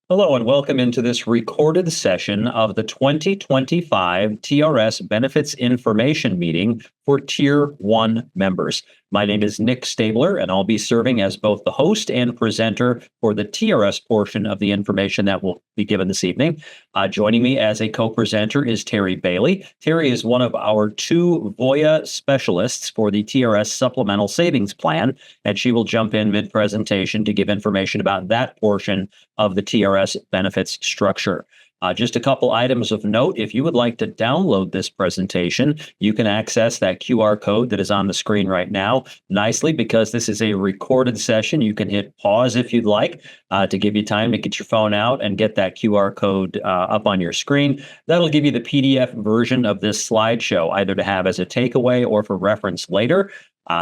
Hello and welcome into this recorded session of the 2025 TRS Benefits Information Meeting for Tier 1 members. My name is Nick Stabler, and I'll be serving as both the host and presenter for the TRS portion of the information that will be given this evening. Joining me as a co-presenter is Terry Bailey. Terry is one of our two VOIA specialists for the TRS Supplemental Savings Plan, and she will jump in mid-presentation to give information about that portion of the TRS benefits structure. Just a couple items of note. If you would like to download this presentation, you can access that QR code that is on the screen right now nicely. Because this is a recorded session, you can hit pause if you'd like to give you time to get your phone out and get that QR code up on your screen. That'll give you the PDF version of this slideshow, either to have as a takeaway or for reference later.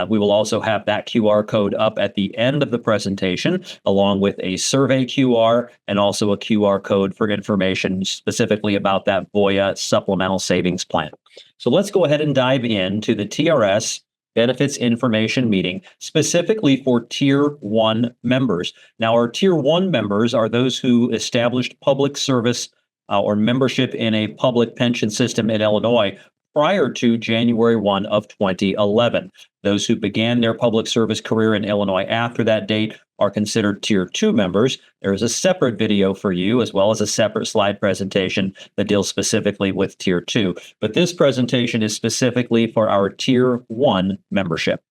We will also have that QR code up at the end of the presentation, along with a survey QR and also a QR code for information specifically about that VOIA supplemental savings plan. So let's go ahead and dive into the TRS benefits information meeting specifically for Tier 1 members. Now, our Tier 1 members are those who established public service or membership in a public pension system in Illinois prior to January 1 of 2011. Those who began their public service career in Illinois after that date are considered Tier 2 members. There is a separate video for you, as well as a separate slide presentation that deals specifically with Tier 2. But this presentation is specifically for our Tier 1 membership.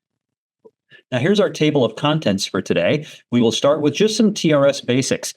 Now, here's our table of contents for today. We will start with just some TRS basics.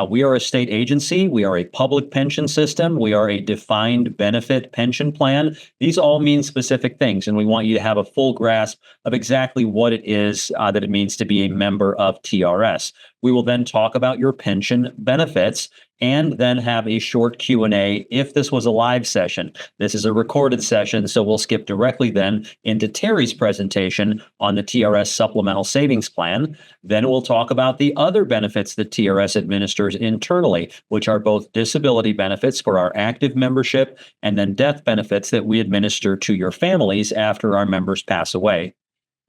We are a state agency. We are a public pension system. We are a defined benefit pension plan. These all mean specific things, and we want you to have a full grasp of exactly what it is that it means to be a member of TRS. We will then talk about your pension benefits and then have a short Q&A if this was a live session. This is a recorded session, so we'll skip directly then into Terry's presentation on the TRS Supplemental Savings Plan. Then we'll talk about the other benefits that TRS administers internally, which are both disability benefits for our active membership and then death benefits that we administer to your families after our members pass away.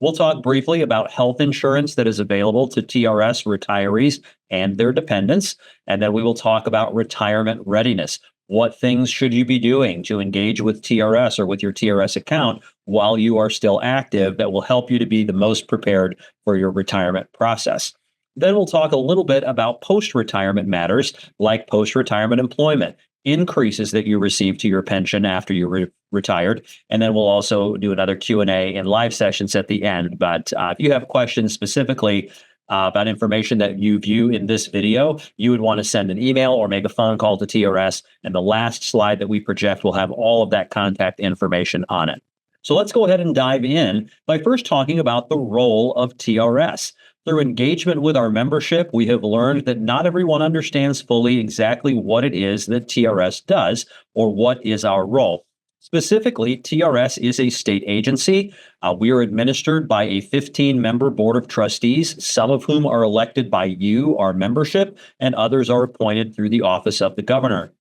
We'll talk briefly about health insurance that is available to TRS retirees and their dependents, and then we will talk about retirement readiness. What things should you be doing to engage with TRS or with your TRS account while you are still active that will help you to be the most prepared for your retirement process? Then we'll talk a little bit about post-retirement matters like post-retirement employment, increases that you receive to your pension after you're retired. And then we'll also do another Q&A and live sessions at the end. But if you have questions specifically about information that you view in this video, you would want to send an email or make a phone call to TRS. And the last slide that we project will have all of that contact information on it. So let's go ahead and dive in by first talking about the role of TRS. Through engagement with our membership, we have learned that not everyone understands fully exactly what it is that TRS does or what is our role. Specifically, TRS is a state agency. We are administered by a 15-member board of trustees, some of whom are elected by you, our membership, and others are appointed through the office of the governor.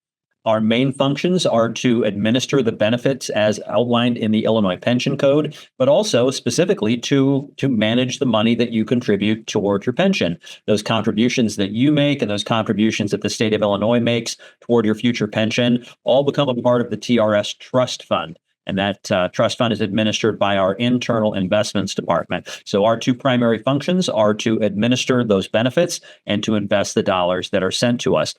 Our main functions are to administer the benefits as outlined in the Illinois Pension Code, but also specifically to manage the money that you contribute toward your pension. Those contributions that you make and those contributions that the state of Illinois makes toward your future pension all become a part of the TRS Trust Fund. And that trust fund is administered by our internal investments department. So our two primary functions are to administer those benefits and to invest the dollars that are sent to us.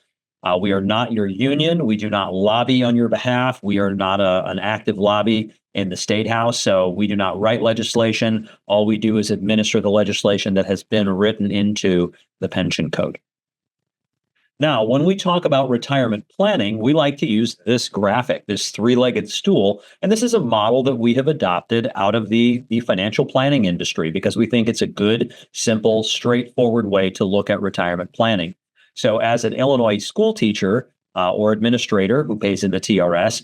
We are not your union. We do not lobby on your behalf. We are not an active lobby in the State House, so we do not write legislation. All we do is administer the legislation that has been written into the pension code. Now, when we talk about retirement planning, we like to use this graphic, this three-legged stool, and this is a model that we have adopted out of the financial planning industry because we think it's a good, simple, straightforward way to look at retirement planning. So as an Illinois school teacher or administrator who pays into TRS,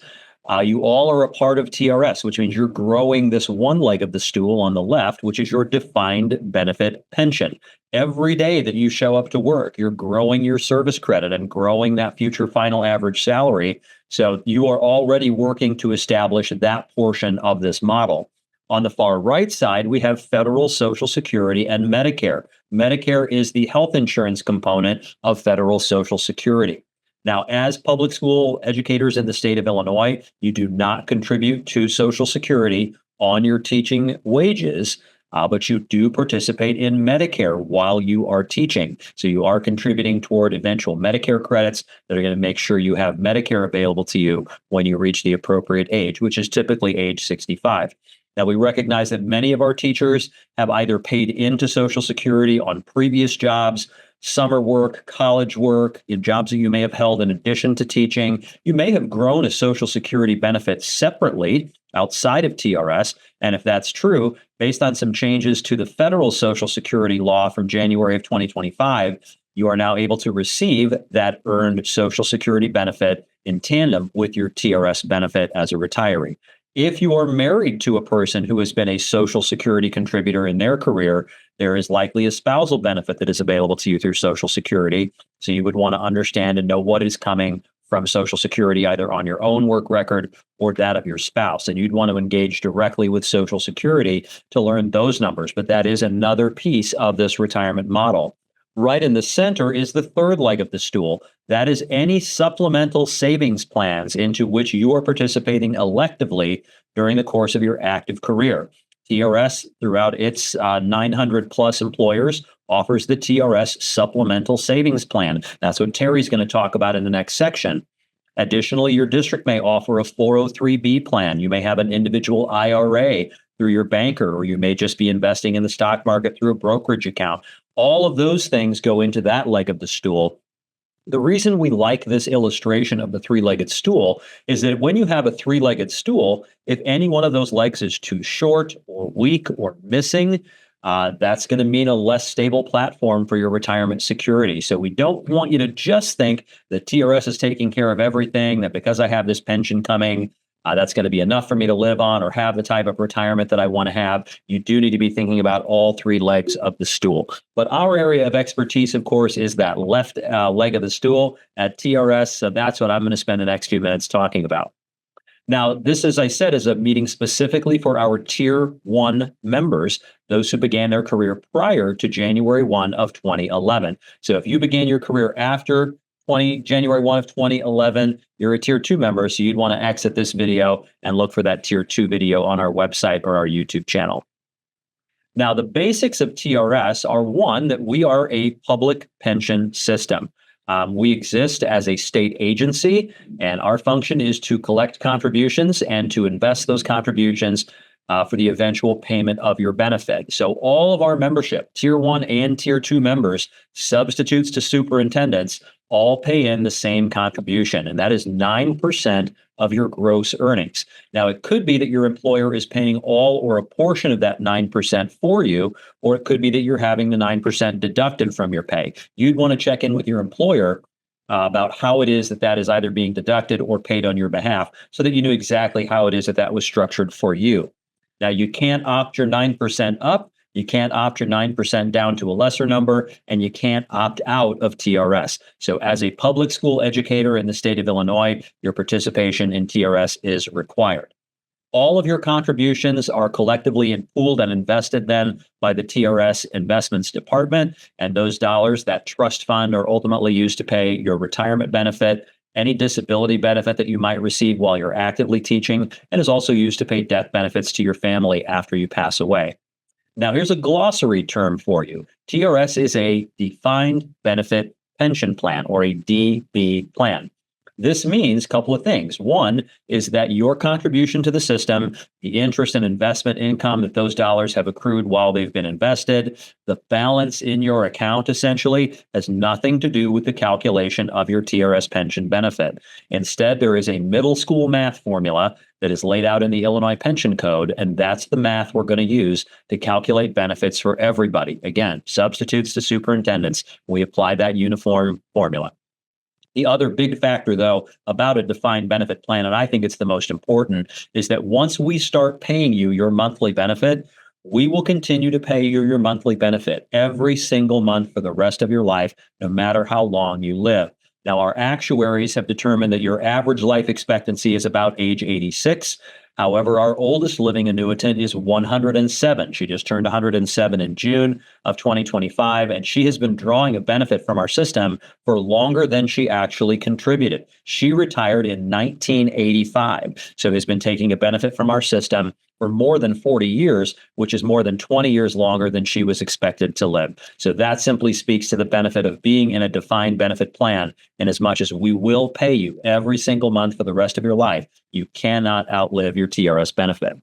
you all are a part of TRS, which means you're growing this one leg of the stool on the left, which is your defined benefit pension. Every day that you show up to work, you're growing your service credit and growing that future final average salary. So you are already working to establish that portion of this model. On the far right side, we have federal Social Security and Medicare. Medicare is the health insurance component of federal Social Security. Now, as public school educators in the state of Illinois, you do not contribute to Social Security on your teaching wages, but you do participate in Medicare while you are teaching. So you are contributing toward eventual Medicare credits that are going to make sure you have Medicare available to you when you reach the appropriate age, which is typically age 65. Now, we recognize that many of our teachers have either paid into Social Security on previous jobs, summer work, college work, jobs that you may have held in addition to teaching. You may have grown a Social Security benefit separately outside of TRS. And if that's true, based on some changes to the federal Social Security law from January of 2025, you are now able to receive that earned Social Security benefit in tandem with your TRS benefit as a retiree. If you are married to a person who has been a Social Security contributor in their career, there is likely a spousal benefit that is available to you through Social Security. So you would want to understand and know what is coming from Social Security, either on your own work record or that of your spouse. And you'd want to engage directly with Social Security to learn those numbers. But that is another piece of this retirement model. Right in the center is the third leg of the stool. That is any supplemental savings plans into which you are participating electively during the course of your active career. TRS, throughout its 900 plus employers, offers the TRS Supplemental Savings Plan. That's what Terry's going to talk about in the next section. Additionally, your district may offer a 403B plan. You may have an individual IRA through your banker, or you may just be investing in the stock market through a brokerage account. All of those things go into that leg of the stool. The reason we like this illustration of the three-legged stool is that when you have a three-legged stool, if any one of those legs is too short or weak or missing, that's going to mean a less stable platform for your retirement security. So we don't want you to just think that TRS is taking care of everything, that because I have this pension coming, that's going to be enough for me to live on or have the type of retirement that I want to have. You do need to be thinking about all three legs of the stool. But our area of expertise, of course, is that left leg of the stool at TRS. So that's what I'm going to spend the next few minutes talking about. Now, this, as I said, is a meeting specifically for our Tier 1 members, those who began their career prior to January 1 of 2011. So if you began your career after January 1 of 2011, you're a Tier 2 member, so you'd want to exit this video and look for that Tier 2 video on our website or our YouTube channel. Now, the basics of TRS are, one, that we are a public pension system. We exist as a state agency, and our function is to collect contributions and to invest those contributions for the eventual payment of your benefit. So all of our membership, Tier 1 and Tier 2 members, substitutes to superintendents, all pay in the same contribution, and that is 9% of your gross earnings. Now, it could be that your employer is paying all or a portion of that 9% for you, or it could be that you're having the 9% deducted from your pay. You'd want to check in with your employer about how it is that that is either being deducted or paid on your behalf, so that you knew exactly how it is that that was structured for you. Now, you can't opt your 9% up, you can't opt your 9% down to a lesser number, and you can't opt out of TRS. So as a public school educator in the state of Illinois, your participation in TRS is required. All of your contributions are collectively pooled and invested then by the TRS Investments Department, and those dollars, that trust fund, are ultimately used to pay your retirement benefit, any disability benefit that you might receive while you're actively teaching, and is also used to pay death benefits to your family after you pass away. Now, here's a glossary term for you. TRS is a defined benefit pension plan, or a DB plan. This means a couple of things. One is that your contribution to the system, the interest and investment income that those dollars have accrued while they've been invested, the balance in your account essentially has nothing to do with the calculation of your TRS pension benefit. Instead, there is a middle school math formula that is laid out in the Illinois Pension Code, and that's the math we're going to use to calculate benefits for everybody. Again, substitutes to superintendents. We apply that uniform formula. The other big factor, though, about a defined benefit plan, and I think it's the most important, is that once we start paying you your monthly benefit, we will continue to pay you your monthly benefit every single month for the rest of your life, no matter how long you live. Now, our actuaries have determined that your average life expectancy is about age 86. However, our oldest living annuitant is 107. She just turned 107 in June of 2025, and she has been drawing a benefit from our system for longer than she actually contributed. She retired in 1985, so has been taking a benefit from our system for more than 40 years, which is more than 20 years longer than she was expected to live. So that simply speaks to the benefit of being in a defined benefit plan. And as much as we will pay you every single month for the rest of your life, you cannot outlive your TRS benefit.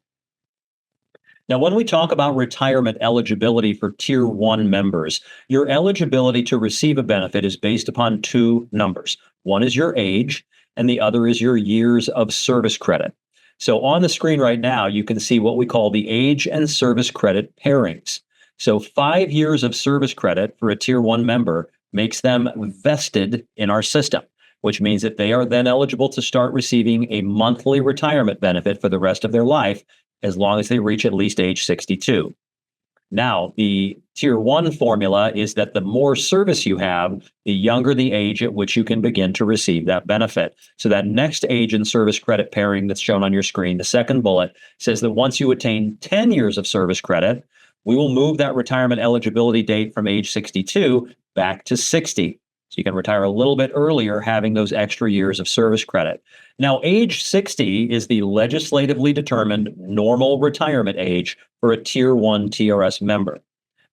Now, when we talk about retirement eligibility for Tier 1 members, your eligibility to receive a benefit is based upon two numbers. One is your age, and the other is your years of service credit. So on the screen right now, you can see what we call the age and service credit pairings. So 5 years of service credit for a Tier 1 member makes them vested in our system, which means that they are then eligible to start receiving a monthly retirement benefit for the rest of their life, as long as they reach at least age 62. Now, the Tier 1 formula is that the more service you have, the younger the age at which you can begin to receive that benefit. So that next age and service credit pairing that's shown on your screen, the second bullet, says that once you attain 10 years of service credit, we will move that retirement eligibility date from age 62 back to 60. So you can retire a little bit earlier, having those extra years of service credit. Now, age 60 is the legislatively determined normal retirement age for a Tier 1 TRS member.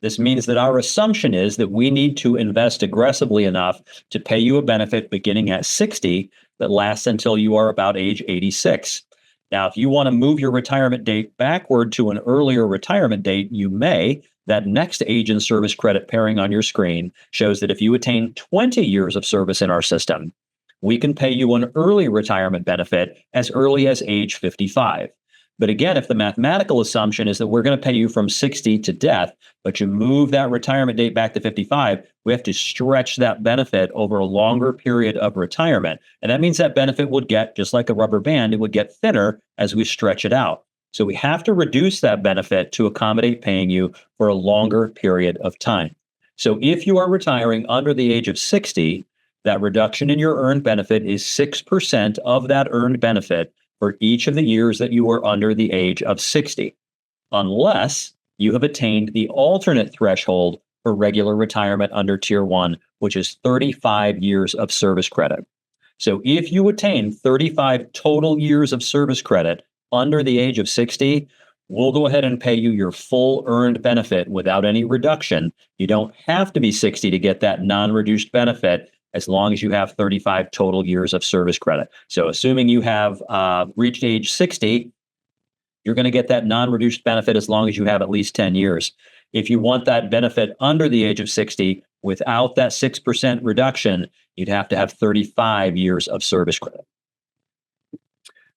This means that our assumption is that we need to invest aggressively enough to pay you a benefit beginning at 60 that lasts until you are about age 86. Now, if you want to move your retirement date backward to an earlier retirement date, you may. That next age and service credit pairing on your screen shows that if you attain 20 years of service in our system, we can pay you an early retirement benefit as early as age 55. But again, if the mathematical assumption is that we're going to pay you from 60 to death, but you move that retirement date back to 55, we have to stretch that benefit over a longer period of retirement. And that means that benefit would get, just like a rubber band, it would get thinner as we stretch it out. So we have to reduce that benefit to accommodate paying you for a longer period of time. So if you are retiring under the age of 60, that reduction in your earned benefit is 6% of that earned benefit for each of the years that you are under the age of 60, unless you have attained the alternate threshold for regular retirement under Tier 1, which is 35 years of service credit. So if you attain 35 total years of service credit under the age of 60, we'll go ahead and pay you your full earned benefit without any reduction. You don't have to be 60 to get that non-reduced benefit, as long as you have 35 total years of service credit. So assuming you have reached age 60, you're going to get that non-reduced benefit as long as you have at least 10 years. If you want that benefit under the age of 60 without that 6% reduction, you'd have to have 35 years of service credit.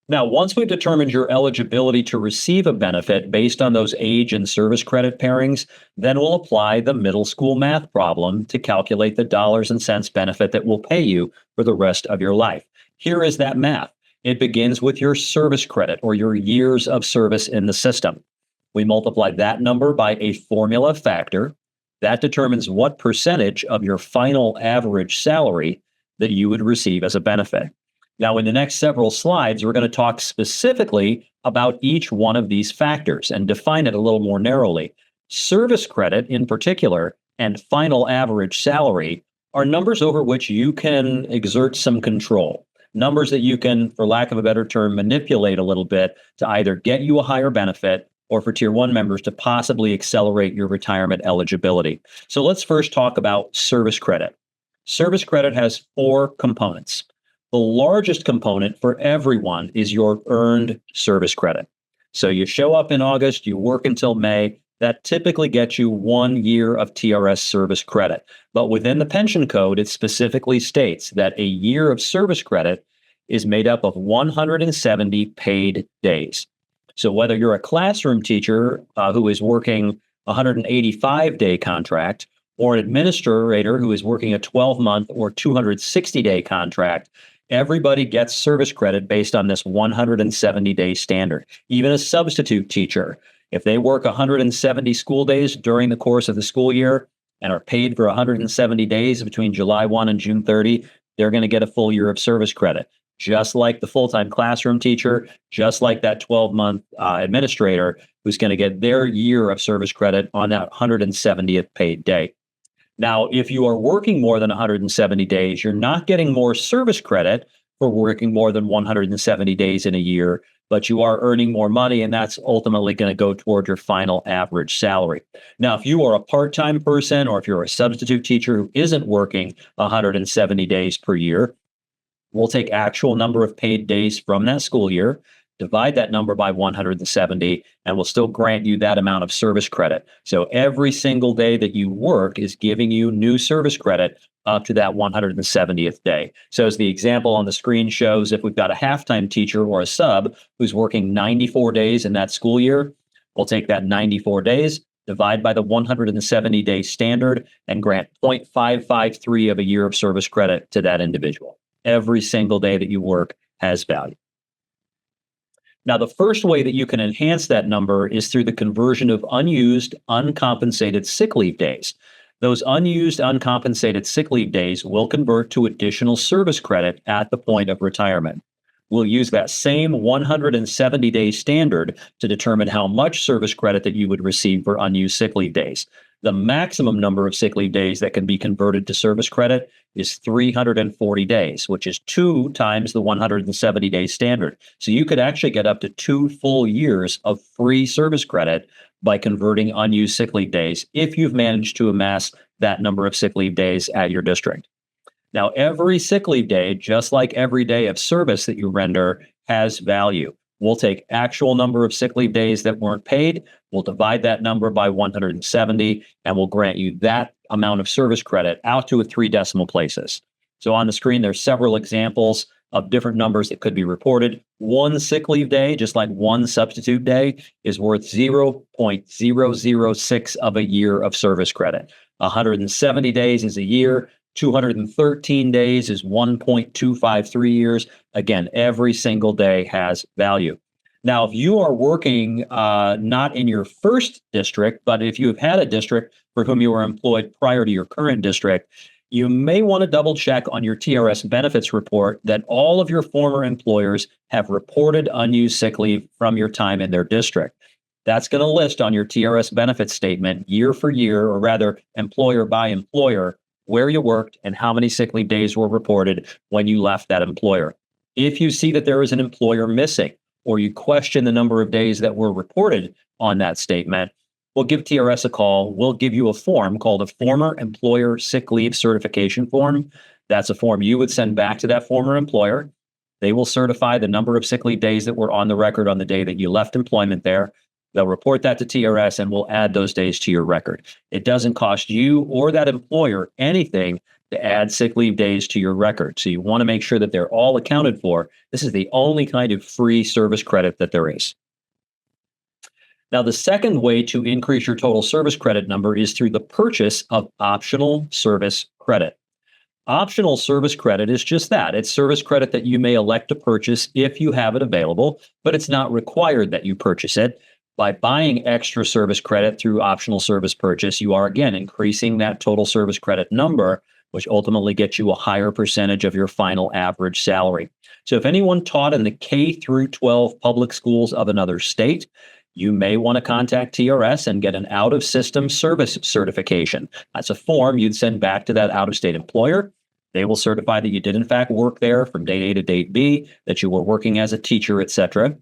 Now, once we've determined your eligibility to receive a benefit based on those age and service credit pairings, then we'll apply the middle school math problem to calculate the dollars and cents benefit that will pay you for the rest of your life. Here is that math. It begins with your service credit, or your years of service in the system. We multiply that number by a formula factor. That determines what percentage of your final average salary that you would receive as a benefit. Now, in the next several slides, we're going to talk specifically about each one of these factors and define it a little more narrowly. Service credit, in particular, and final average salary are numbers over which you can exert some control. Numbers that you can, for lack of a better term, manipulate a little bit to either get you a higher benefit or for Tier 1 members to possibly accelerate your retirement eligibility. So let's first talk about service credit. Service credit has 4 components. The largest component for everyone is your earned service credit. So you show up in August, you work until May. That typically gets you 1 year of TRS service credit. But within the pension code, it specifically states that a year of service credit is made up of 170 paid days. So whether you're a classroom teacher who is working a 185-day contract, or an administrator who is working a 12-month or 260-day contract, everybody gets service credit based on this 170-day standard. Even a substitute teacher, if they work 170 school days during the course of the school year and are paid for 170 days between July 1 and June 30, they're going to get a full year of service credit. just like the full-time classroom teacher, just like that 12-month administrator who's going to get their year of service credit on that 170th paid day. Now, if you are working more than 170 days, you're not getting more service credit for working more than 170 days in a year, but you are earning more money, and that's ultimately going to go toward your final average salary. Now, if you are a part-time person or if you're a substitute teacher who isn't working 170 days per year, we'll take actual number of paid days from that school year, divide that number by 170, and we'll still grant you that amount of service credit. So every single day that you work is giving you new service credit up to that 170th day. So as the example on the screen shows, if we've got a half-time teacher or a sub who's working 94 days in that school year, we'll take that 94 days, divide by the 170-day standard, and grant 0.553 of a year of service credit to that individual. Every single day that you work has value. Now, the first way that you can enhance that number is through the conversion of unused, uncompensated sick leave days. Those unused, uncompensated sick leave days will convert to additional service credit at the point of retirement. We'll use that same 170-day standard to determine how much service credit that you would receive for unused sick leave days. The maximum number of sick leave days that can be converted to service credit is 340 days, which is 2 times the 170-day standard. So you could actually get up to 2 full years of free service credit by converting unused sick leave days if you've managed to amass that number of sick leave days at your district. Now, every sick leave day, just like every day of service that you render, has value. We'll take actual number of sick leave days that weren't paid, we'll divide that number by 170, and we'll grant you that amount of service credit out to 3 decimal places. So on the screen, there's several examples of different numbers that could be reported. 1 sick leave day, just like 1 substitute day, is worth 0.006 of a year of service credit. 170 days is a year. 213 days is 1.253 years. Again, every single day has value. Now, if you are working not in your first district, but if you have had a district for whom you were employed prior to your current district, you may want to double check on your TRS benefits report that all of your former employers have reported unused sick leave from your time in their district. That's going to list on your TRS benefits statement year for year, or rather employer by employer, where you worked and how many sick leave days were reported when you left that employer. If you see that there is an employer missing, or you question the number of days that were reported on that statement, we'll give TRS a call. We'll give you a form called a Former Employer Sick Leave Certification Form. That's a form you would send back to that former employer. They will certify the number of sick leave days that were on the record on the day that you left employment there. They'll report that to TRS, and we'll add those days to your record. It doesn't cost you or that employer anything to add sick leave days to your record. So you want to make sure that they're all accounted for. This is the only kind of free service credit that there is. Now, the second way to increase your total service credit number is through the purchase of optional service credit. Optional service credit is just that. It's service credit that you may elect to purchase if you have it available, but it's not required that you purchase it. By buying extra service credit through optional service purchase, you are, again, increasing that total service credit number, which ultimately gets you a higher percentage of your final average salary. So if anyone taught in the K through 12 public schools of another state, you may want to contact TRS and get an out-of-system service certification. That's a form you'd send back to that out-of-state employer. They will certify that you did, in fact, work there from date A to date B, that you were working as a teacher, etc.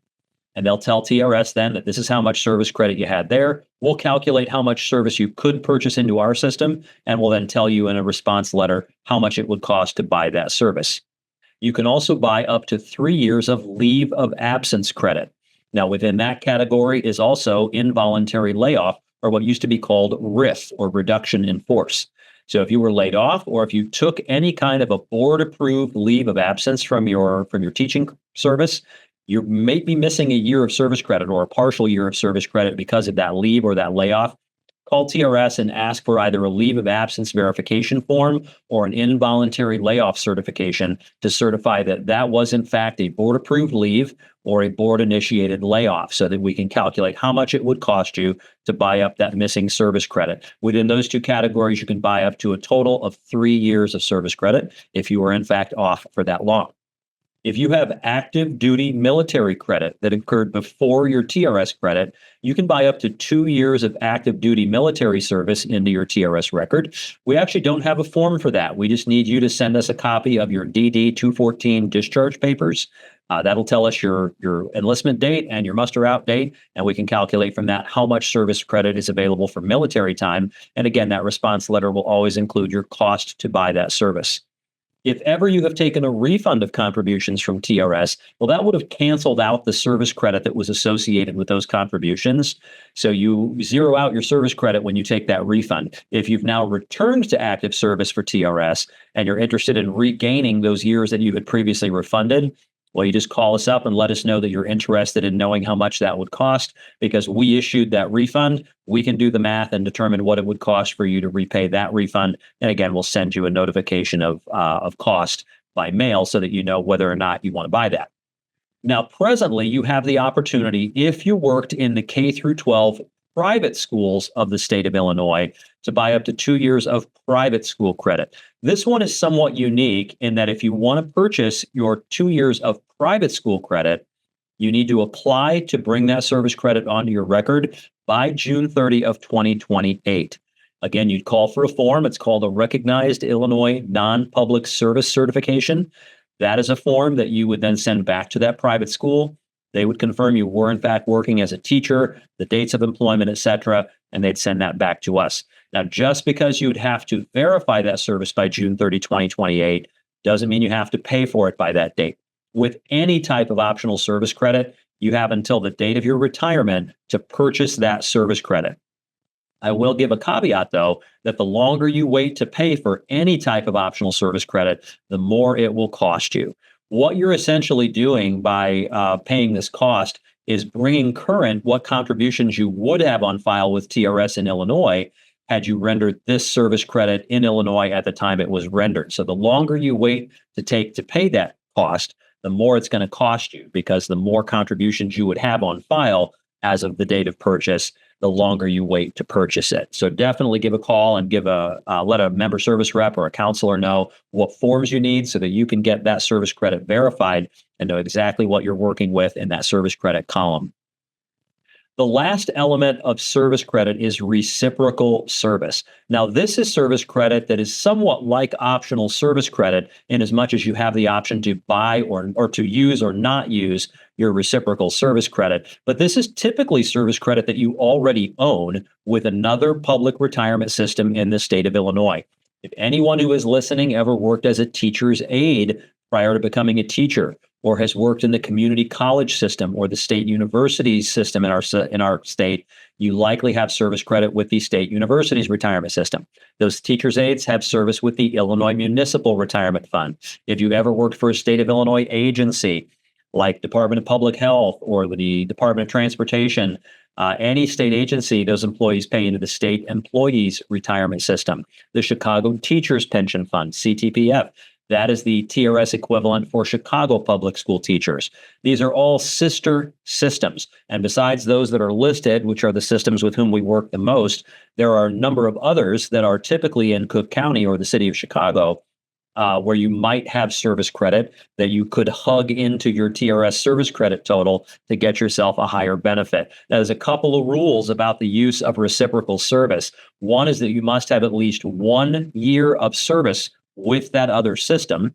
And they'll tell TRS then that this is how much service credit you had there. We'll calculate how much service you could purchase into our system, and we'll then tell you in a response letter how much it would cost to buy that service. You can also buy up to 3 years of leave of absence credit. Now, within that category is also involuntary layoff, or what used to be called RIF, or reduction in force. So if you were laid off, or if you took any kind of a board-approved leave of absence from your teaching service, you may be missing a year of service credit or a partial year of service credit because of that leave or that layoff. Call TRS and ask for either a leave of absence verification form or an involuntary layoff certification to certify that that was, in fact, a board-approved leave or a board-initiated layoff, so that we can calculate how much it would cost you to buy up that missing service credit. Within those 2 categories, you can buy up to a total of 3 years of service credit if you were, in fact, off for that long. If you have active duty military credit that occurred before your TRS credit, you can buy up to 2 years of active duty military service into your TRS record. We actually don't have a form for that. We just need you to send us a copy of your DD 214 discharge papers. That'll tell us your enlistment date and your muster out date, and we can calculate from that how much service credit is available for military time. And again, that response letter will always include your cost to buy that service. If ever you have taken a refund of contributions from TRS, well, that would have canceled out the service credit that was associated with those contributions. So you zero out your service credit when you take that refund. If you've now returned to active service for TRS and you're interested in regaining those years that you had previously refunded, well, you just call us up and let us know that you're interested in knowing how much that would cost, because we issued that refund. We can do the math and determine what it would cost for you to repay that refund. And again, we'll send you a notification of cost by mail so that you know whether or not you want to buy that. Now, presently, you have the opportunity, if you worked in the K through 12 private schools of the state of Illinois, to buy up to 2 years of private school credit. This one is somewhat unique in that if you want to purchase your 2 years of private school credit, you need to apply to bring that service credit onto your record by June 30 of 2028. Again, you'd call for a form. It's called a Recognized Illinois Non-Public Service Certification. That is a form that you would then send back to that private school. They would confirm you were in fact working as a teacher, the dates of employment, et cetera, and they'd send that back to us. Now, just because you would have to verify that service by June 30, 2028, doesn't mean you have to pay for it by that date. With any type of optional service credit, you have until the date of your retirement to purchase that service credit. I will give a caveat, though, that the longer you wait to pay for any type of optional service credit, the more it will cost you. What you're essentially doing by paying this cost is bringing current what contributions you would have on file with TRS in Illinois had you rendered this service credit in Illinois at the time it was rendered. So the longer you wait to pay that cost, the more it's going to cost you, because the more contributions you would have on file as of the date of purchase, the longer you wait to purchase it. So definitely give a call and let a member service rep or a counselor know what forms you need so that you can get that service credit verified and know exactly what you're working with in that service credit column. The last element of service credit is reciprocal service. Now, this is service credit that is somewhat like optional service credit in as much as you have the option to buy or to use or not use your reciprocal service credit. But this is typically service credit that you already own with another public retirement system in the state of Illinois. If anyone who is listening ever worked as a teacher's aide prior to becoming a teacher, or has worked in the community college system or the state university system in our state, you likely have service credit with the state university's retirement system. Those teachers' aides have service with the Illinois Municipal Retirement Fund. If you've ever worked for a state of Illinois agency, like Department of Public Health or the Department of Transportation, any state agency, those employees pay into the state employees retirement system. The Chicago Teachers Pension Fund, CTPF, that is the TRS equivalent for Chicago public school teachers. These are all sister systems. And besides those that are listed, which are the systems with whom we work the most, there are a number of others that are typically in Cook County or the city of Chicago, where you might have service credit that you could hug into your TRS service credit total to get yourself a higher benefit. Now, there's a couple of rules about the use of reciprocal service. One is that you must have at least 1 year of service with that other system.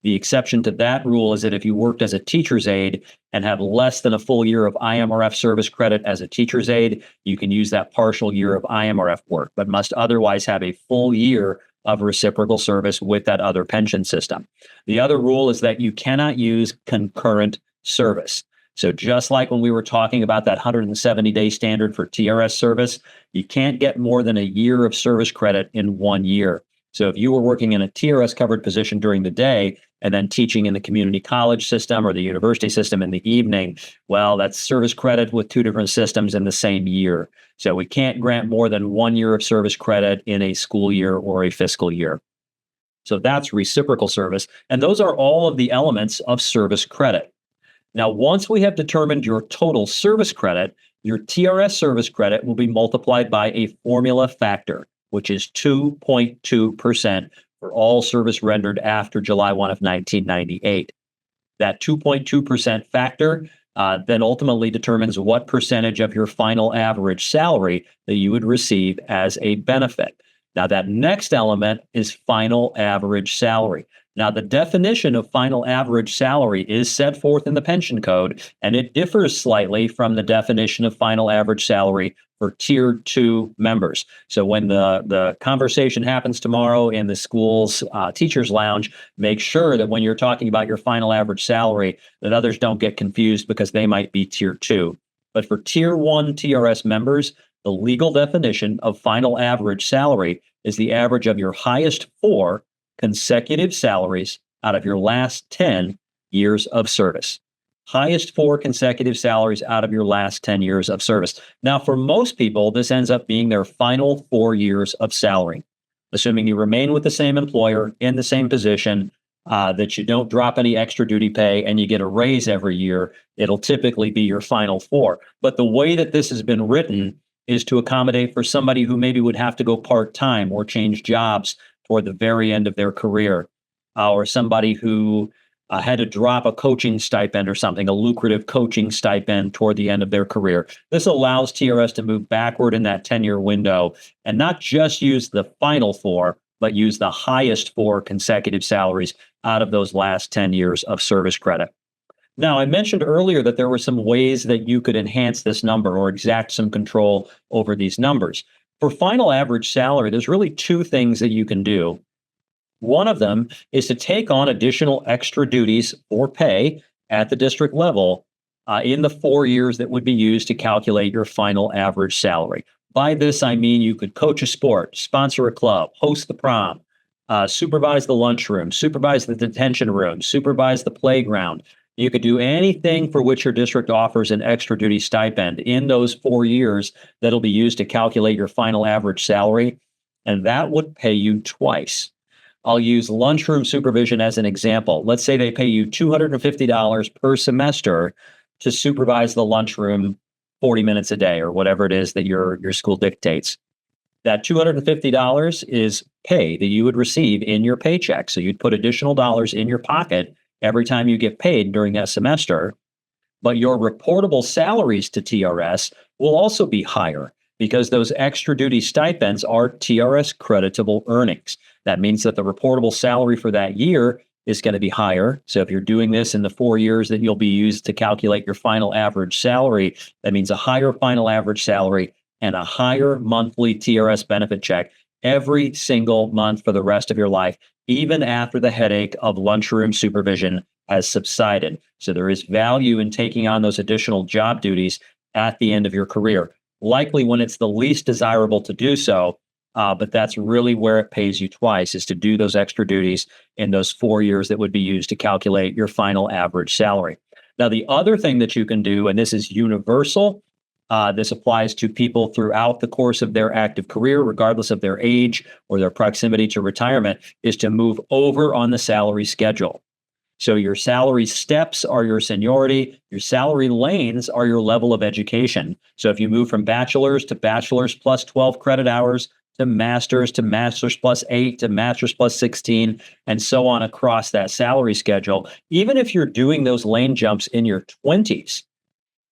The exception to that rule is that if you worked as a teacher's aide and have less than a full year of IMRF service credit as a teacher's aide, you can use that partial year of IMRF work, but must otherwise have a full year of reciprocal service with that other pension system. The other rule is that you cannot use concurrent service. So just like when we were talking about that 170-day standard for TRS service, you can't get more than a year of service credit in 1 year. So if you were working in a TRS covered position during the day and then teaching in the community college system or the university system in the evening, well, that's service credit with two different systems in the same year. So we can't grant more than 1 year of service credit in a school year or a fiscal year. So that's reciprocal service. And those are all of the elements of service credit. Now, once we have determined your total service credit, your TRS service credit will be multiplied by a formula factor, which is 2.2% for all service rendered after July 1 of 1998. That 2.2% factor then ultimately determines what percentage of your final average salary that you would receive as a benefit. Now, that next element is final average salary. Now, the definition of final average salary is set forth in the pension code, and it differs slightly from the definition of final average salary for Tier 2 members. So when the conversation happens tomorrow in the school's teacher's lounge, make sure that when you're talking about your final average salary, that others don't get confused because they might be Tier 2. But for Tier 1 TRS members, the legal definition of final average salary is the average of your highest 4 consecutive salaries out of your last 10 years of service. Highest 4 consecutive salaries out of your last 10 years of service. Now, for most people, this ends up being their final 4 years of salary. Assuming you remain with the same employer in the same position, that you don't drop any extra duty pay and you get a raise every year, it'll typically be your final 4. But the way that this has been written is to accommodate for somebody who maybe would have to go part-time or change jobs toward the very end of their career, or somebody who had to drop a coaching stipend or something, a lucrative coaching stipend toward the end of their career. This allows TRS to move backward in that 10-year window and not just use the final 4, but use the highest 4 consecutive salaries out of those last 10 years of service credit. Now, I mentioned earlier that there were some ways that you could enhance this number or exact some control over these numbers. For final average salary, there's really 2 things that you can do. One of them is to take on additional extra duties or pay at the district level in the 4 years that would be used to calculate your final average salary. By this, I mean you could coach a sport, sponsor a club, host the prom, supervise the lunchroom, supervise the detention room, supervise the playground. You could do anything for which your district offers an extra duty stipend in those 4 years that'll be used to calculate your final average salary, and that would pay you twice. I'll use lunchroom supervision as an example. Let's say they pay you $250 per semester to supervise the lunchroom 40 minutes a day or whatever it is that your school dictates. That $250 is pay that you would receive in your paycheck. So you'd put additional dollars in your pocket every time you get paid during that semester, but your reportable salaries to TRS will also be higher because those extra duty stipends are TRS creditable earnings. That means that the reportable salary for that year is going to be higher. So if you're doing this in the 4 years that you'll be used to calculate your final average salary, that means a higher final average salary and a higher monthly TRS benefit check every single month for the rest of your life, even after the headache of lunchroom supervision has subsided. So there is value in taking on those additional job duties at the end of your career, likely when it's the least desirable to do so, but that's really where it pays you twice, is to do those extra duties in those 4 years that would be used to calculate your final average salary. Now, the other thing that you can do, and this is universal, this applies to people throughout the course of their active career, regardless of their age or their proximity to retirement, is to move over on the salary schedule. So your salary steps are your seniority, your salary lanes are your level of education. So if you move from bachelor's to bachelor's plus 12 credit hours, to master's plus 8, to master's plus 16, and so on across that salary schedule, even if you're doing those lane jumps in your 20s,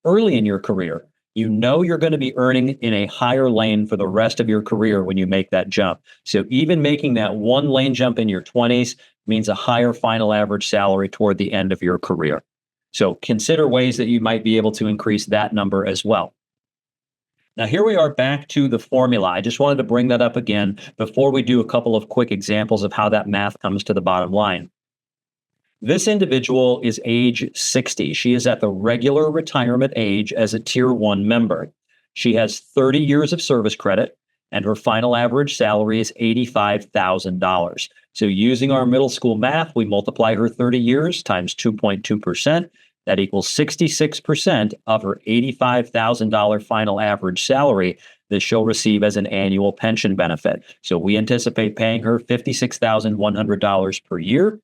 early in your career, you know you're going to be earning in a higher lane for the rest of your career when you make that jump. So even making that one lane jump in your 20s means a higher final average salary toward the end of your career. So consider ways that you might be able to increase that number as well. Now, here we are back to the formula. I just wanted to bring that up again before we do a couple of quick examples of how that math comes to the bottom line. This individual is age 60. She is at the regular retirement age as a Tier 1 member. She has 30 years of service credit, and her final average salary is $85,000. So using our middle school math, we multiply her 30 years times 2.2%. That equals 66% of her $85,000 final average salary that she'll receive as an annual pension benefit. So we anticipate paying her $56,100 per year.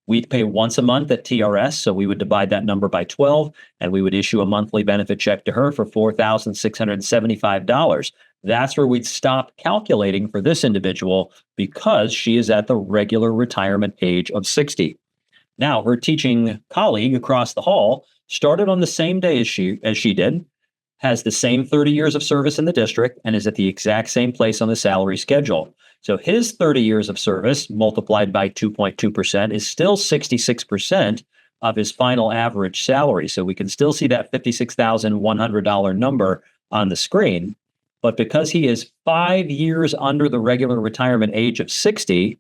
We'd pay once a month at TRS, so we would divide that number by 12, and we would issue a monthly benefit check to her for $4,675. That's where we'd stop calculating for this individual because she is at the regular retirement age of 60. Now, her teaching colleague across the hall started on the same day as she did, has the same 30 years of service in the district, and is at the exact same place on the salary schedule. So his 30 years of service multiplied by 2.2% is still 66% of his final average salary. So we can still see that $56,100 number on the screen. But because he is 5 years under the regular retirement age of 60,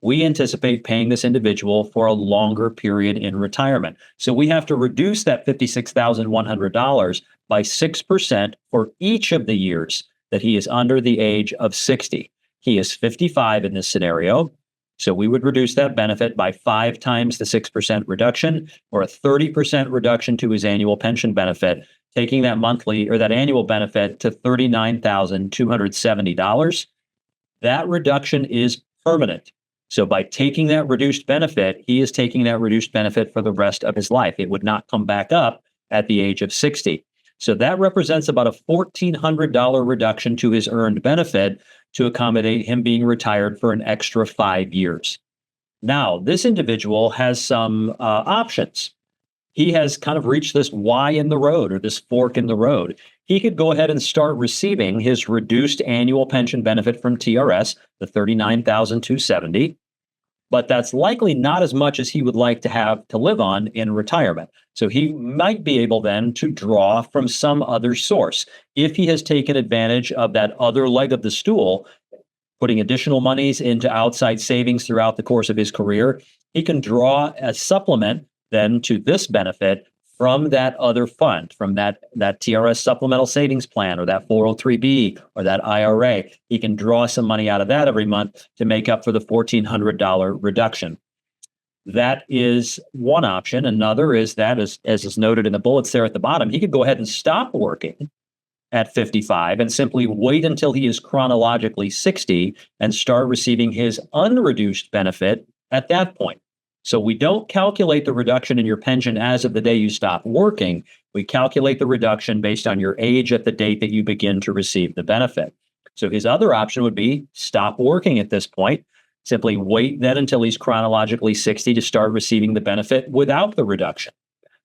we anticipate paying this individual for a longer period in retirement. So we have to reduce that $56,100 by 6% for each of the years that he is under the age of 60. He is 55 in this scenario. So we would reduce that benefit by 5 times the 6% reduction, or a 30% reduction to his annual pension benefit, taking that monthly or that annual benefit to $39,270. That reduction is permanent. So by taking that reduced benefit, he is taking that reduced benefit for the rest of his life. It would not come back up at the age of 60. So that represents about a $1,400 reduction to his earned benefit to accommodate him being retired for an extra 5 years. Now, this individual has some options. He has kind of reached this Y in the road, or this fork in the road. He could go ahead and start receiving his reduced annual pension benefit from TRS, the $39,270, but that's likely not as much as he would like to have to live on in retirement. So he might be able then to draw from some other source. If he has taken advantage of that other leg of the stool, putting additional monies into outside savings throughout the course of his career, he can draw a supplement then to this benefit from that other fund, from that TRS supplemental savings plan, or that 403B, or that IRA. He can draw some money out of that every month to make up for the $1,400 reduction. That is one option. Another is that, as is noted in the bullets there at the bottom, he could go ahead and stop working at 55 and simply wait until he is chronologically 60 and start receiving his unreduced benefit at that point. So we don't calculate the reduction in your pension as of the day you stop working. We calculate the reduction based on your age at the date that you begin to receive the benefit. So his other option would be stop working at this point, simply wait then until he's chronologically 60 to start receiving the benefit without the reduction.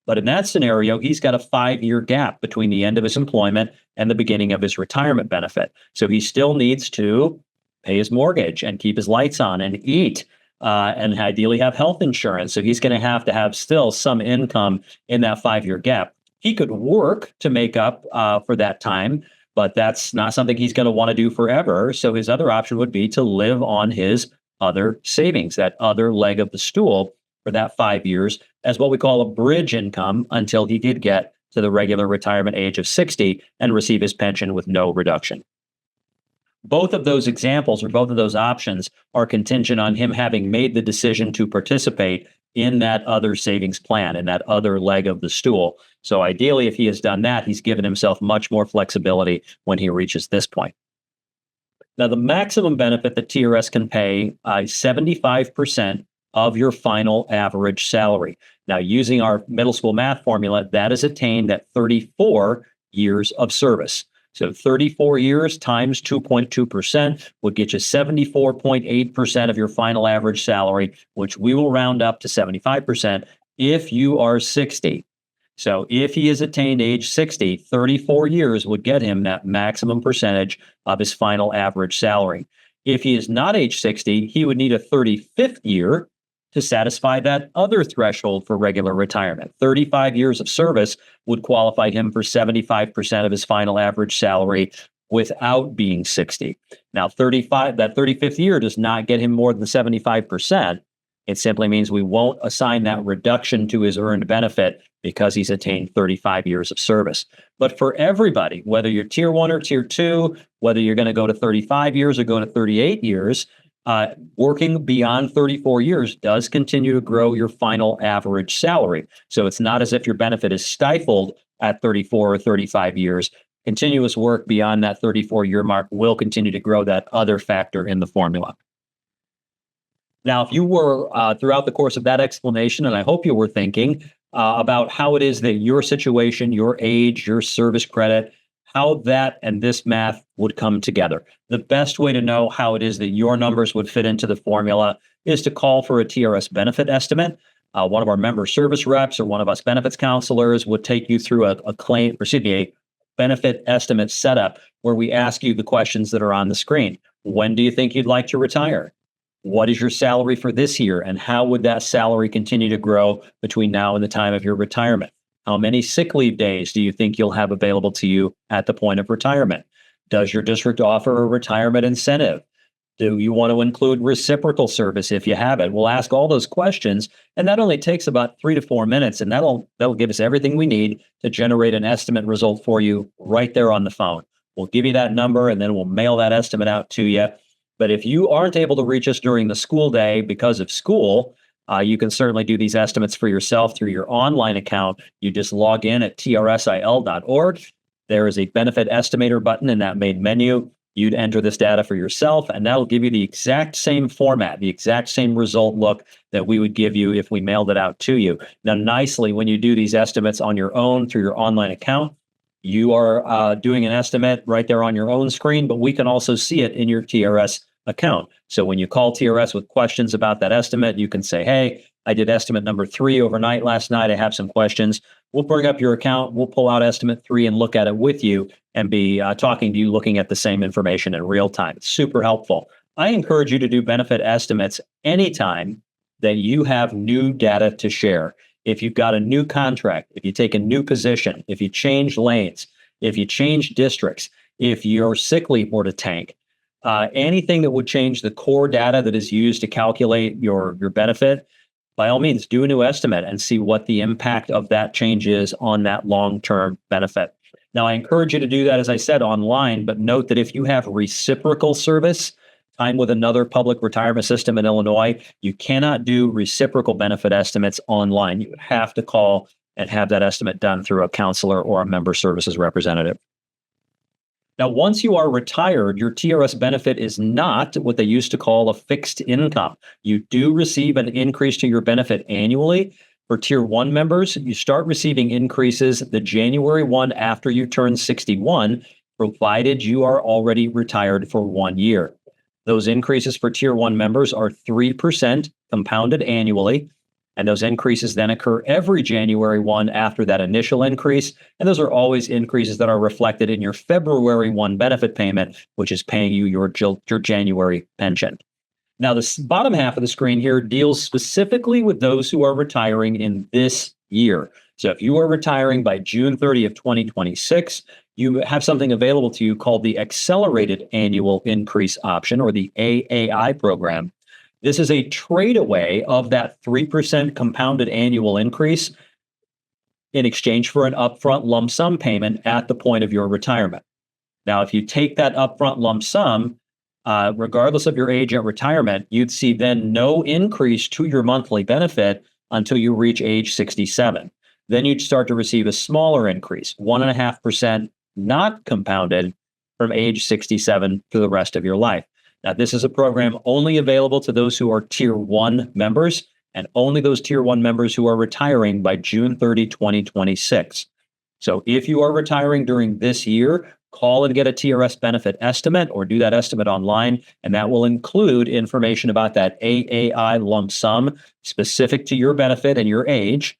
But in that scenario, he's got a 5-year gap between the end of his employment and the beginning of his retirement benefit. So he still needs to pay his mortgage and keep his lights on and eat. And ideally have health insurance. So he's going to have still some income in that 5-year gap. He could work to make up for that time, but that's not something he's going to want to do forever. So his other option would be to live on his other savings, that other leg of the stool for that 5 years, as what we call a bridge income until he did get to the regular retirement age of 60 and receive his pension with no reduction. Both of those examples, or both of those options, are contingent on him having made the decision to participate in that other savings plan, in that other leg of the stool. So ideally, if he has done that, he's given himself much more flexibility when he reaches this point. Now, the maximum benefit that TRS can pay is 75% of your final average salary. Now, using our middle school math formula, that is attained at 34 years of service. So 34 years times 2.2% would get you 74.8% of your final average salary, which we will round up to 75% if you are 60. So if he has attained age 60, 34 years would get him that maximum percentage of his final average salary. If he is not age 60, he would need a 35th year to satisfy that other threshold for regular retirement. 35 years of service would qualify him for 75% of his final average salary without being 60. Now, that 35th year does not get him more than 75%. It simply means we won't assign that reduction to his earned benefit because he's attained 35 years of service. But for everybody, whether you're tier 1 or tier 2, whether you're going to go to 35 years or go to 38 years, working beyond 34 years does continue to grow your final average salary. So it's not as if your benefit is stifled at 34 or 35 years. Continuous work beyond that 34-year mark will continue to grow that other factor in the formula. Now, if you were, throughout the course of that explanation, and I hope you were thinking about how it is that your situation, your age, your service credit, how that and this math would come together. The best way to know how it is that your numbers would fit into the formula is to call for a TRS benefit estimate. one of our member service reps or one of us benefits counselors would take you through a benefit estimate setup where we ask you the questions that are on the screen. When do you think you'd like to retire? What is your salary for this year? And how would that salary continue to grow between now and the time of your retirement? How many sick leave days do you think you'll have available to you at the point of retirement? Does your district offer a retirement incentive? Do you want to include reciprocal service if you have it? We'll ask all those questions, and that only takes about 3 to 4 minutes, and that'll give us everything we need to generate an estimate result for you right there on the phone. We'll give you that number, and then we'll mail that estimate out to you. But if you aren't able to reach us during the school day because of school, you can certainly do these estimates for yourself through your online account. You just log in at trsil.org. There is a benefit estimator button in that main menu. You'd enter this data for yourself, and that'll give you the exact same format, the exact same result look that we would give you if we mailed it out to you. Now, nicely, when you do these estimates on your own through your online account, you are doing an estimate right there on your own screen, but we can also see it in your TRS account. So when you call TRS with questions about that estimate, you can say, hey, I did estimate number 3 overnight last night. I have some questions. We'll bring up your account. We'll pull out estimate 3 and look at it with you and be talking to you, looking at the same information in real time. It's super helpful. I encourage you to do benefit estimates anytime that you have new data to share. If you've got a new contract, if you take a new position, if you change lanes, if you change districts, if your sick leave were to tank, anything that would change the core data that is used to calculate your benefit, by all means, do a new estimate and see what the impact of that change is on that long-term benefit. Now, I encourage you to do that, as I said, online, but note that if you have reciprocal service, time with another public retirement system in Illinois, you cannot do reciprocal benefit estimates online. You would have to call and have that estimate done through a counselor or a member services representative. Now, once you are retired, your TRS benefit is not what they used to call a fixed income. You do receive an increase to your benefit annually. For Tier 1 members, you start receiving increases the January 1 after you turn 61, provided you are already retired for 1 year. Those increases for Tier 1 members are 3% compounded annually, and those increases then occur every January 1 after that initial increase, and those are always increases that are reflected in your February 1 benefit payment, which is paying you your January pension. Now, the bottom half of the screen here deals specifically with those who are retiring in this year. So if you are retiring by June 30th, 2026, you have something available to you called the Accelerated Annual Increase Option, or the AAI program. This is a trade away of that 3% compounded annual increase in exchange for an upfront lump sum payment at the point of your retirement. Now, if you take that upfront lump sum, regardless of your age at retirement, you'd see then no increase to your monthly benefit until you reach age 67. Then you'd start to receive a smaller increase, 1.5%, not compounded, from age 67 to the rest of your life. Now, this is a program only available to those who are Tier 1 members, and only those Tier 1 members who are retiring by June 30, 2026. So if you are retiring during this year, call and get a TRS benefit estimate, or do that estimate online, and that will include information about that AAI lump sum specific to your benefit and your age.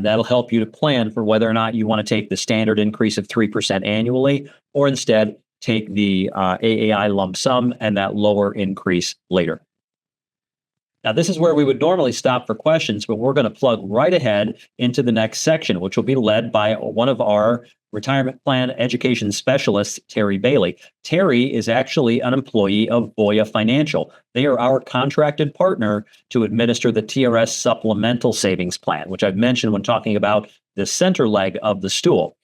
That'll help you to plan for whether or not you want to take the standard increase of 3% annually, or instead take the AAI lump sum and that lower increase later. Now, this is where we would normally stop for questions, but we're going to plug right ahead into the next section, which will be led by one of our retirement plan education specialists, Terry Bailey. Terry is actually an employee of Voya Financial. They are our contracted partner to administer the TRS Supplemental Savings Plan, which I've mentioned when talking about the center leg of the stool.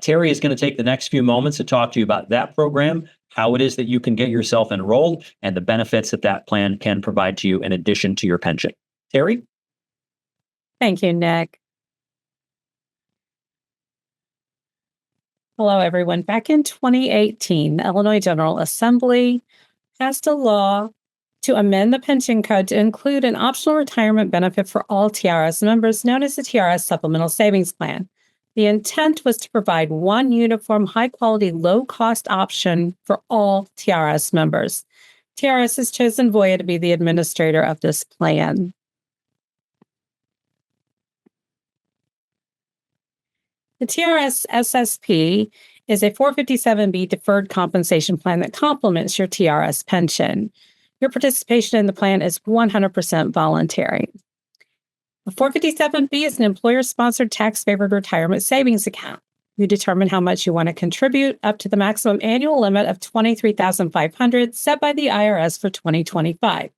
Terry is going to take the next few moments to talk to you about that program, how it is that you can get yourself enrolled, and the benefits that that plan can provide to you in addition to your pension. Terry? Thank you, Nick. Hello, everyone. Back in 2018, the Illinois General Assembly passed a law to amend the pension code to include an optional retirement benefit for all TRS members known as the TRS Supplemental Savings Plan. The intent was to provide one uniform, high-quality, low-cost option for all TRS members. TRS has chosen Voya to be the administrator of this plan. The TRS SSP is a 457B deferred compensation plan that complements your TRS pension. Your participation in the plan is 100% voluntary. A 457B is an employer-sponsored tax-favored retirement savings account. You determine how much you want to contribute up to the maximum annual limit of $23,500 set by the IRS for 2025.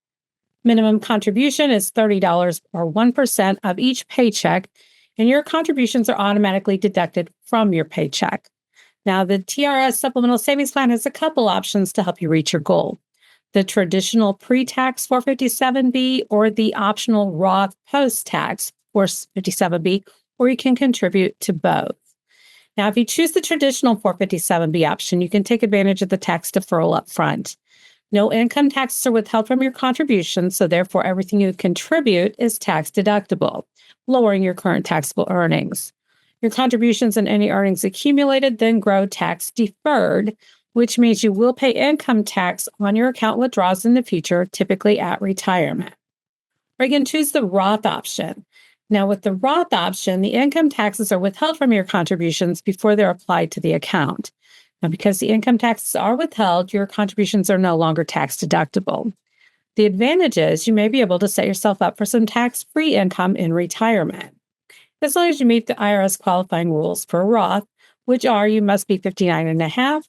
Minimum contribution is $30 or 1% of each paycheck, and your contributions are automatically deducted from your paycheck. Now, the TRS Supplemental Savings Plan has a couple options to help you reach your goal. The traditional pre-tax 457B or the optional Roth post-tax 457B, or you can contribute to both. Now, if you choose the traditional 457B option, you can take advantage of the tax deferral up front. No income taxes are withheld from your contributions, so therefore everything you contribute is tax deductible, lowering your current taxable earnings. Your contributions and any earnings accumulated then grow tax deferred, which means you will pay income tax on your account withdrawals in the future, typically at retirement. Or you can choose the Roth option. Now, with the Roth option, the income taxes are withheld from your contributions before they're applied to the account. Now, because the income taxes are withheld, your contributions are no longer tax deductible. The advantage is you may be able to set yourself up for some tax-free income in retirement, as long as you meet the IRS qualifying rules for a Roth, which are you must be 59 and a half,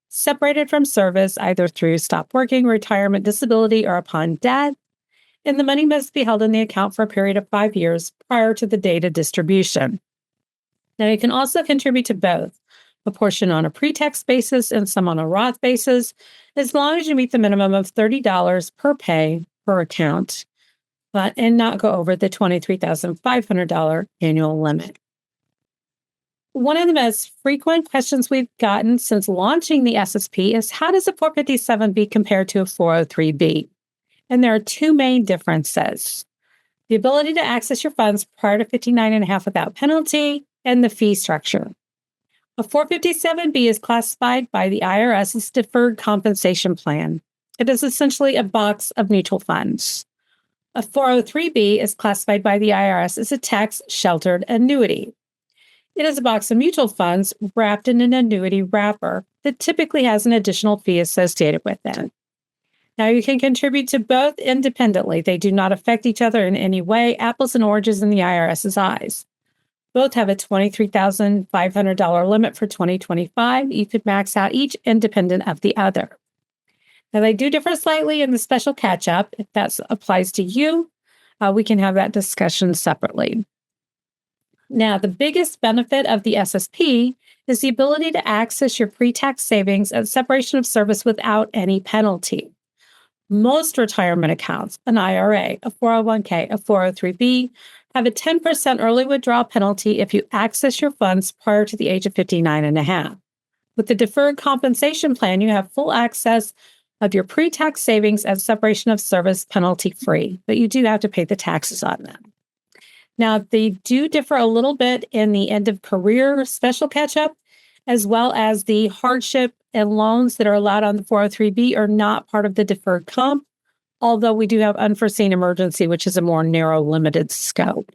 separated from service either through stop working, retirement, disability, or upon death, and the money must be held in the account for a period of 5 years prior to the date of distribution. Now, you can also contribute to both, a portion on a pre-tax basis and some on a Roth basis, as long as you meet the minimum of $30 per pay per account, and not go over the $23,500 annual limit. One of the most frequent questions we've gotten since launching the SSP is, how does a 457B compare to a 403B? And there are two main differences: the ability to access your funds prior to 59 and a half without penalty, and the fee structure. A 457B is classified by the IRS as deferred compensation plan. It is essentially a box of mutual funds. A 403B is classified by the IRS as a tax-sheltered annuity. It is a box of mutual funds wrapped in an annuity wrapper that typically has an additional fee associated with it. Now, you can contribute to both independently. They do not affect each other in any way, apples and oranges in the IRS's eyes. Both have a $23,500 limit for 2025. You could max out each independent of the other. Now, they do differ slightly in the special catch-up. If that applies to you, we can have that discussion separately. Now, the biggest benefit of the SSP is the ability to access your pre-tax savings at separation of service without any penalty. Most retirement accounts, an IRA, a 401k, a 403b, have a 10% early withdrawal penalty if you access your funds prior to the age of 59 and a half. With the deferred compensation plan, you have full access of your pre-tax savings at separation of service penalty-free, but you do have to pay the taxes on them. Now, they do differ a little bit in the end of career special catch-up, as well as the hardship and loans that are allowed on the 403b are not part of the deferred comp, although we do have unforeseen emergency, which is a more narrow, limited scope.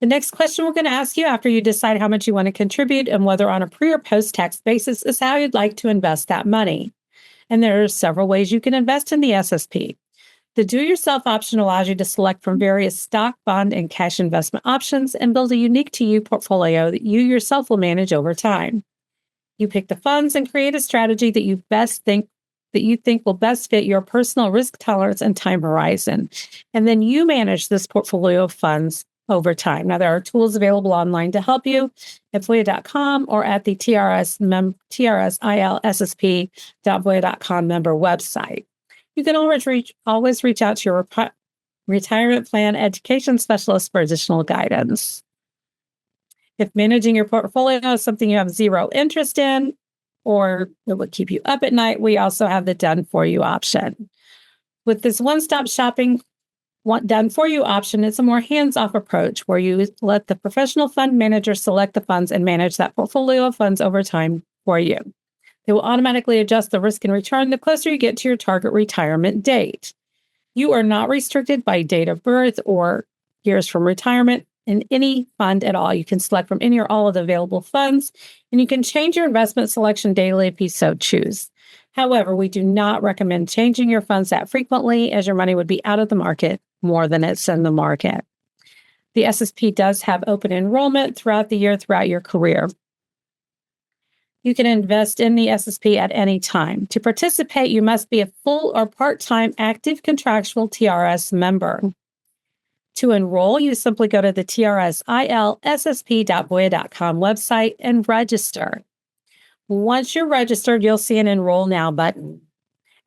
The next question we're going to ask you after you decide how much you want to contribute and whether on a pre or post-tax basis is how you'd like to invest that money. And there are several ways you can invest in the SSP. The do-it-yourself option allows you to select from various stock, bond, and cash investment options and build a unique-to-you portfolio that you yourself will manage over time. You pick the funds and create a strategy that you think will best fit your personal risk tolerance and time horizon. And then you manage this portfolio of funds over time. Now, there are tools available online to help you at voya.com or at the TRSILSSP.voya.com member website. You can always reach out to your retirement plan education specialist for additional guidance. If managing your portfolio is something you have zero interest in, or it would keep you up at night, we also have the done for you option. With this one-stop shopping done for you option, it's a more hands-off approach where you let the professional fund manager select the funds and manage that portfolio of funds over time for you. They will automatically adjust the risk and return the closer you get to your target retirement date. You are not restricted by date of birth or years from retirement. in any fund at all. You can select from any or all of the available funds, and you can change your investment selection daily if you so choose. However, we do not recommend changing your funds that frequently, as your money would be out of the market more than it's in the market. The SSP does have open enrollment throughout the year, throughout your career. You can invest in the SSP at any time. To participate, you must be a full or part-time active contractual TRS member. To enroll, you simply go to the TRSILSSP.voya.com website and register. Once you're registered, you'll see an Enroll Now button.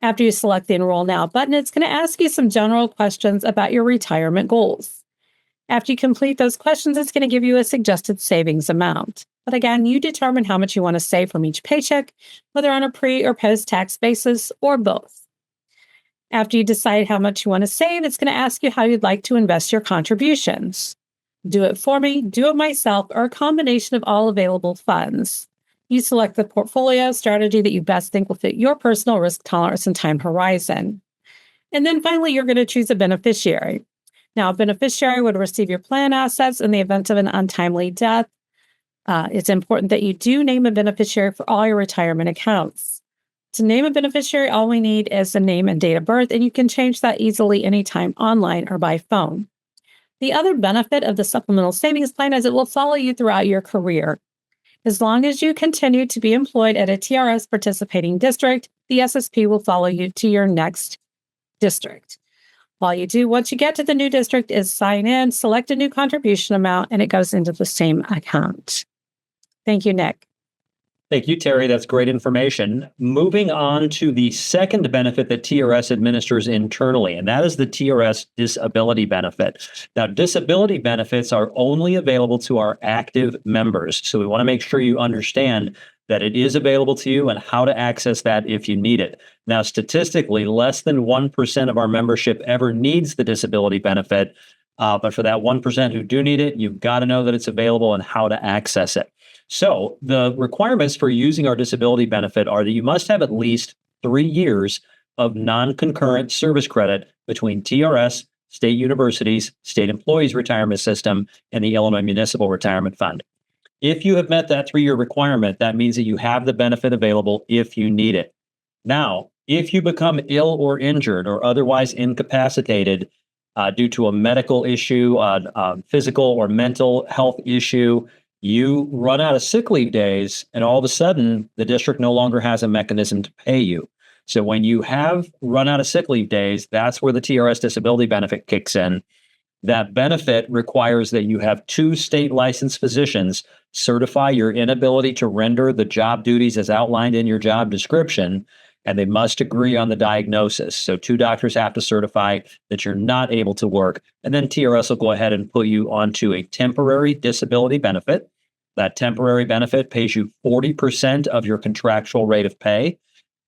After you select the Enroll Now button, it's going to ask you some general questions about your retirement goals. After you complete those questions, it's going to give you a suggested savings amount. But again, you determine how much you want to save from each paycheck, whether on a pre- or post-tax basis or both. After you decide how much you want to save, it's going to ask you how you'd like to invest your contributions. Do it for me, do it myself, or a combination of all available funds. You select the portfolio strategy that you best think will fit your personal risk tolerance and time horizon. And then finally, you're going to choose a beneficiary. Now, a beneficiary would receive your plan assets in the event of an untimely death. It's important that you do name a beneficiary for all your retirement accounts. To name a beneficiary, all we need is the name and date of birth, and you can change that easily anytime online or by phone. The other benefit of the supplemental savings plan is it will follow you throughout your career. As long as you continue to be employed at a TRS participating district, the SSP will follow you to your next district. All you do once you get to the new district is sign in, select a new contribution amount, and it goes into the same account. Thank you, Nick. Thank you, Terry. That's great information. Moving on to the second benefit that TRS administers internally, and that is the TRS Disability Benefit. Now, disability benefits are only available to our active members. So we want to make sure you understand that it is available to you and how to access that if you need it. Now, statistically, less than 1% of our membership ever needs the disability benefit. But for that 1% who do need it, you've got to know that it's available and how to access it. So the requirements for using our disability benefit are that you must have at least 3 years of non-concurrent service credit between TRS, state universities, state employees retirement system, and the Illinois Municipal Retirement Fund. If you have met that 3-year requirement, that means that you have the benefit available if you need it. Now, if you become ill or injured or otherwise incapacitated due to a medical issue, physical or mental health issue, you run out of sick leave days, and all of a sudden, the district no longer has a mechanism to pay you. So when you have run out of sick leave days, that's where the TRS disability benefit kicks in. That benefit requires that you have 2 state licensed physicians certify your inability to render the job duties as outlined in your job description, and they must agree on the diagnosis. So 2 doctors have to certify that you're not able to work, and then TRS will go ahead and put you onto a temporary disability benefit. That temporary benefit pays you 40% of your contractual rate of pay,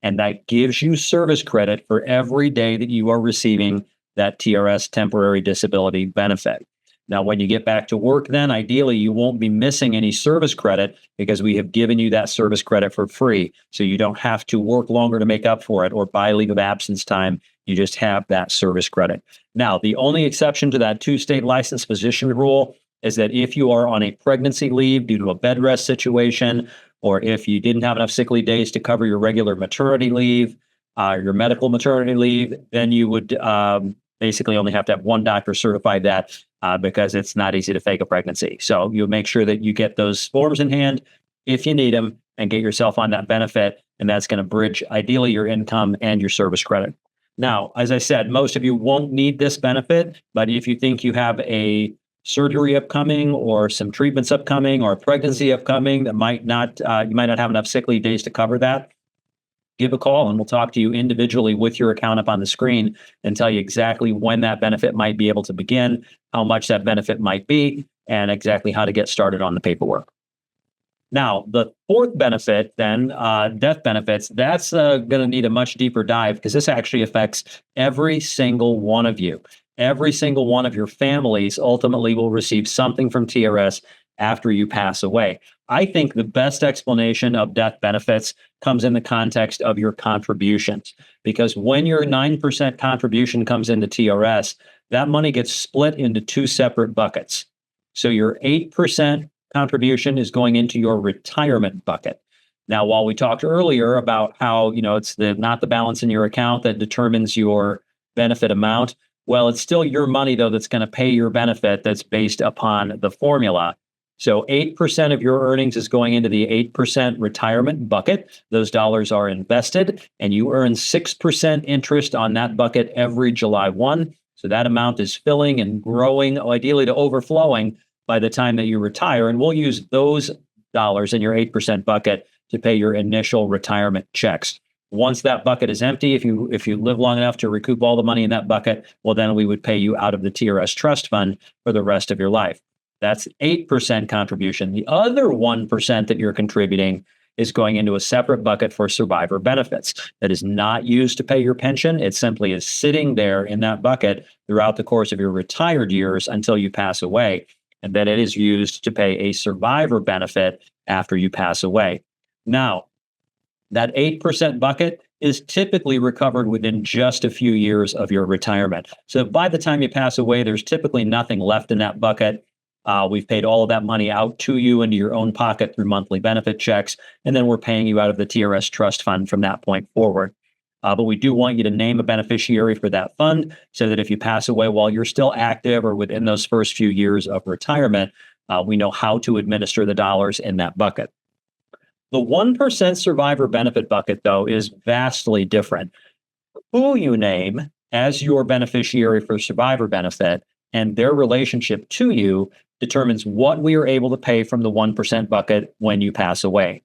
and that gives you service credit for every day that you are receiving that TRS temporary disability benefit. Now, when you get back to work, then ideally you won't be missing any service credit because we have given you that service credit for free. So you don't have to work longer to make up for it or buy leave of absence time. You just have that service credit. Now, the only exception to that 2 state licensed physician rule is that if you are on a pregnancy leave due to a bed rest situation, or if you didn't have enough sick leave days to cover your regular maternity leave, your medical maternity leave, then you would basically only have to have 1 doctor certify that because it's not easy to fake a pregnancy. So you'll make sure that you get those forms in hand if you need them and get yourself on that benefit. And that's going to bridge ideally your income and your service credit. Now, as I said, most of you won't need this benefit, but if you think you have a surgery upcoming or some treatments upcoming or a pregnancy upcoming that might not, you might not have enough sick leave days to cover that, give a call and we'll talk to you individually with your account up on the screen and tell you exactly when that benefit might be able to begin, how much that benefit might be, and exactly how to get started on the paperwork. Now, the 4th benefit then, death benefits, that's going to need a much deeper dive because this actually affects every single one of you. Every single one of your families ultimately will receive something from TRS after you pass away. I think the best explanation of death benefits comes in the context of your contributions, because when your 9% contribution comes into TRS, that money gets split into 2 separate buckets. So your 8% contribution is going into your retirement bucket. Now, while we talked earlier about how, it's not the balance in your account that determines your benefit amount, well, it's still your money, though, that's going to pay your benefit that's based upon the formula. So 8% of your earnings is going into the 8% retirement bucket. Those dollars are invested, and you earn 6% interest on that bucket every July 1. So that amount is filling and growing, ideally to overflowing by the time that you retire. And we'll use those dollars in your 8% bucket to pay your initial retirement checks. Once that bucket is empty, if you live long enough to recoup all the money in that bucket, well, then we would pay you out of the TRS trust fund for the rest of your life. That's 8% contribution. The other 1% that you're contributing is going into a separate bucket for survivor benefits that is not used to pay your pension. It simply is sitting there in that bucket throughout the course of your retired years until you pass away. And then it is used to pay a survivor benefit after you pass away. Now, that 8% bucket is typically recovered within just a few years of your retirement. So by the time you pass away, there's typically nothing left in that bucket. We've paid all of that money out to you into your own pocket through monthly benefit checks, and then we're paying you out of the TRS trust fund from that point forward. But we do want you to name a beneficiary for that fund so that if you pass away while you're still active or within those first few years of retirement, we know how to administer the dollars in that bucket. The 1% survivor benefit bucket, though, is vastly different. Who you name as your beneficiary for survivor benefit and their relationship to you determines what we are able to pay from the 1% bucket when you pass away.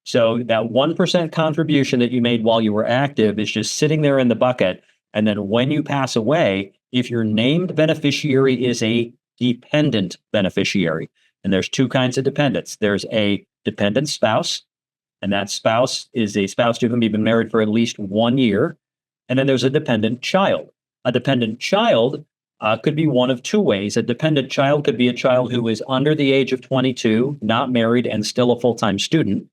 So that 1% contribution that you made while you were active is just sitting there in the bucket. And then when you pass away, if your named beneficiary is a dependent beneficiary, and there's two kinds of dependents. There's a dependent spouse, and that spouse is a spouse to whom you've been married for at least 1 year. And then there's a dependent child. A dependent child could be one of two ways. A dependent child could be a child who is under the age of 22, not married, and still a full-time student.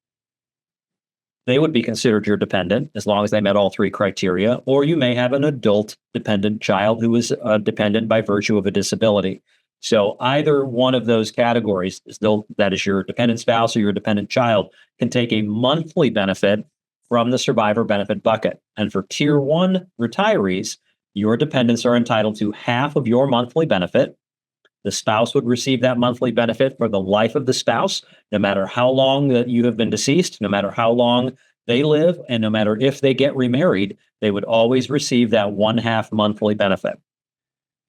They would be considered your dependent as long as they met all three criteria. Or you may have an adult dependent child who is dependent by virtue of a disability. So either one of those categories, that is your dependent spouse or your dependent child, can take a monthly benefit from the survivor benefit bucket. And for Tier 1 retirees, your dependents are entitled to half of your monthly benefit. The spouse would receive that monthly benefit for the life of the spouse, no matter how long that you have been deceased, no matter how long they live, and no matter if they get remarried, they would always receive that 1/2 monthly benefit.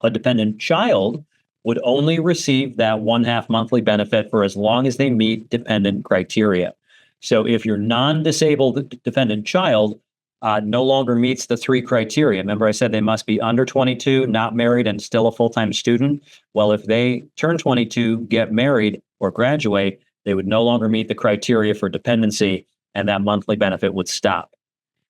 A dependent child would only receive that 1/2 monthly benefit for as long as they meet dependent criteria. So if your non-disabled dependent child no longer meets the three criteria. Remember, I said they must be under 22, not married, and still a full-time student. Well, if they turn 22, get married, or graduate, they would no longer meet the criteria for dependency, and that monthly benefit would stop.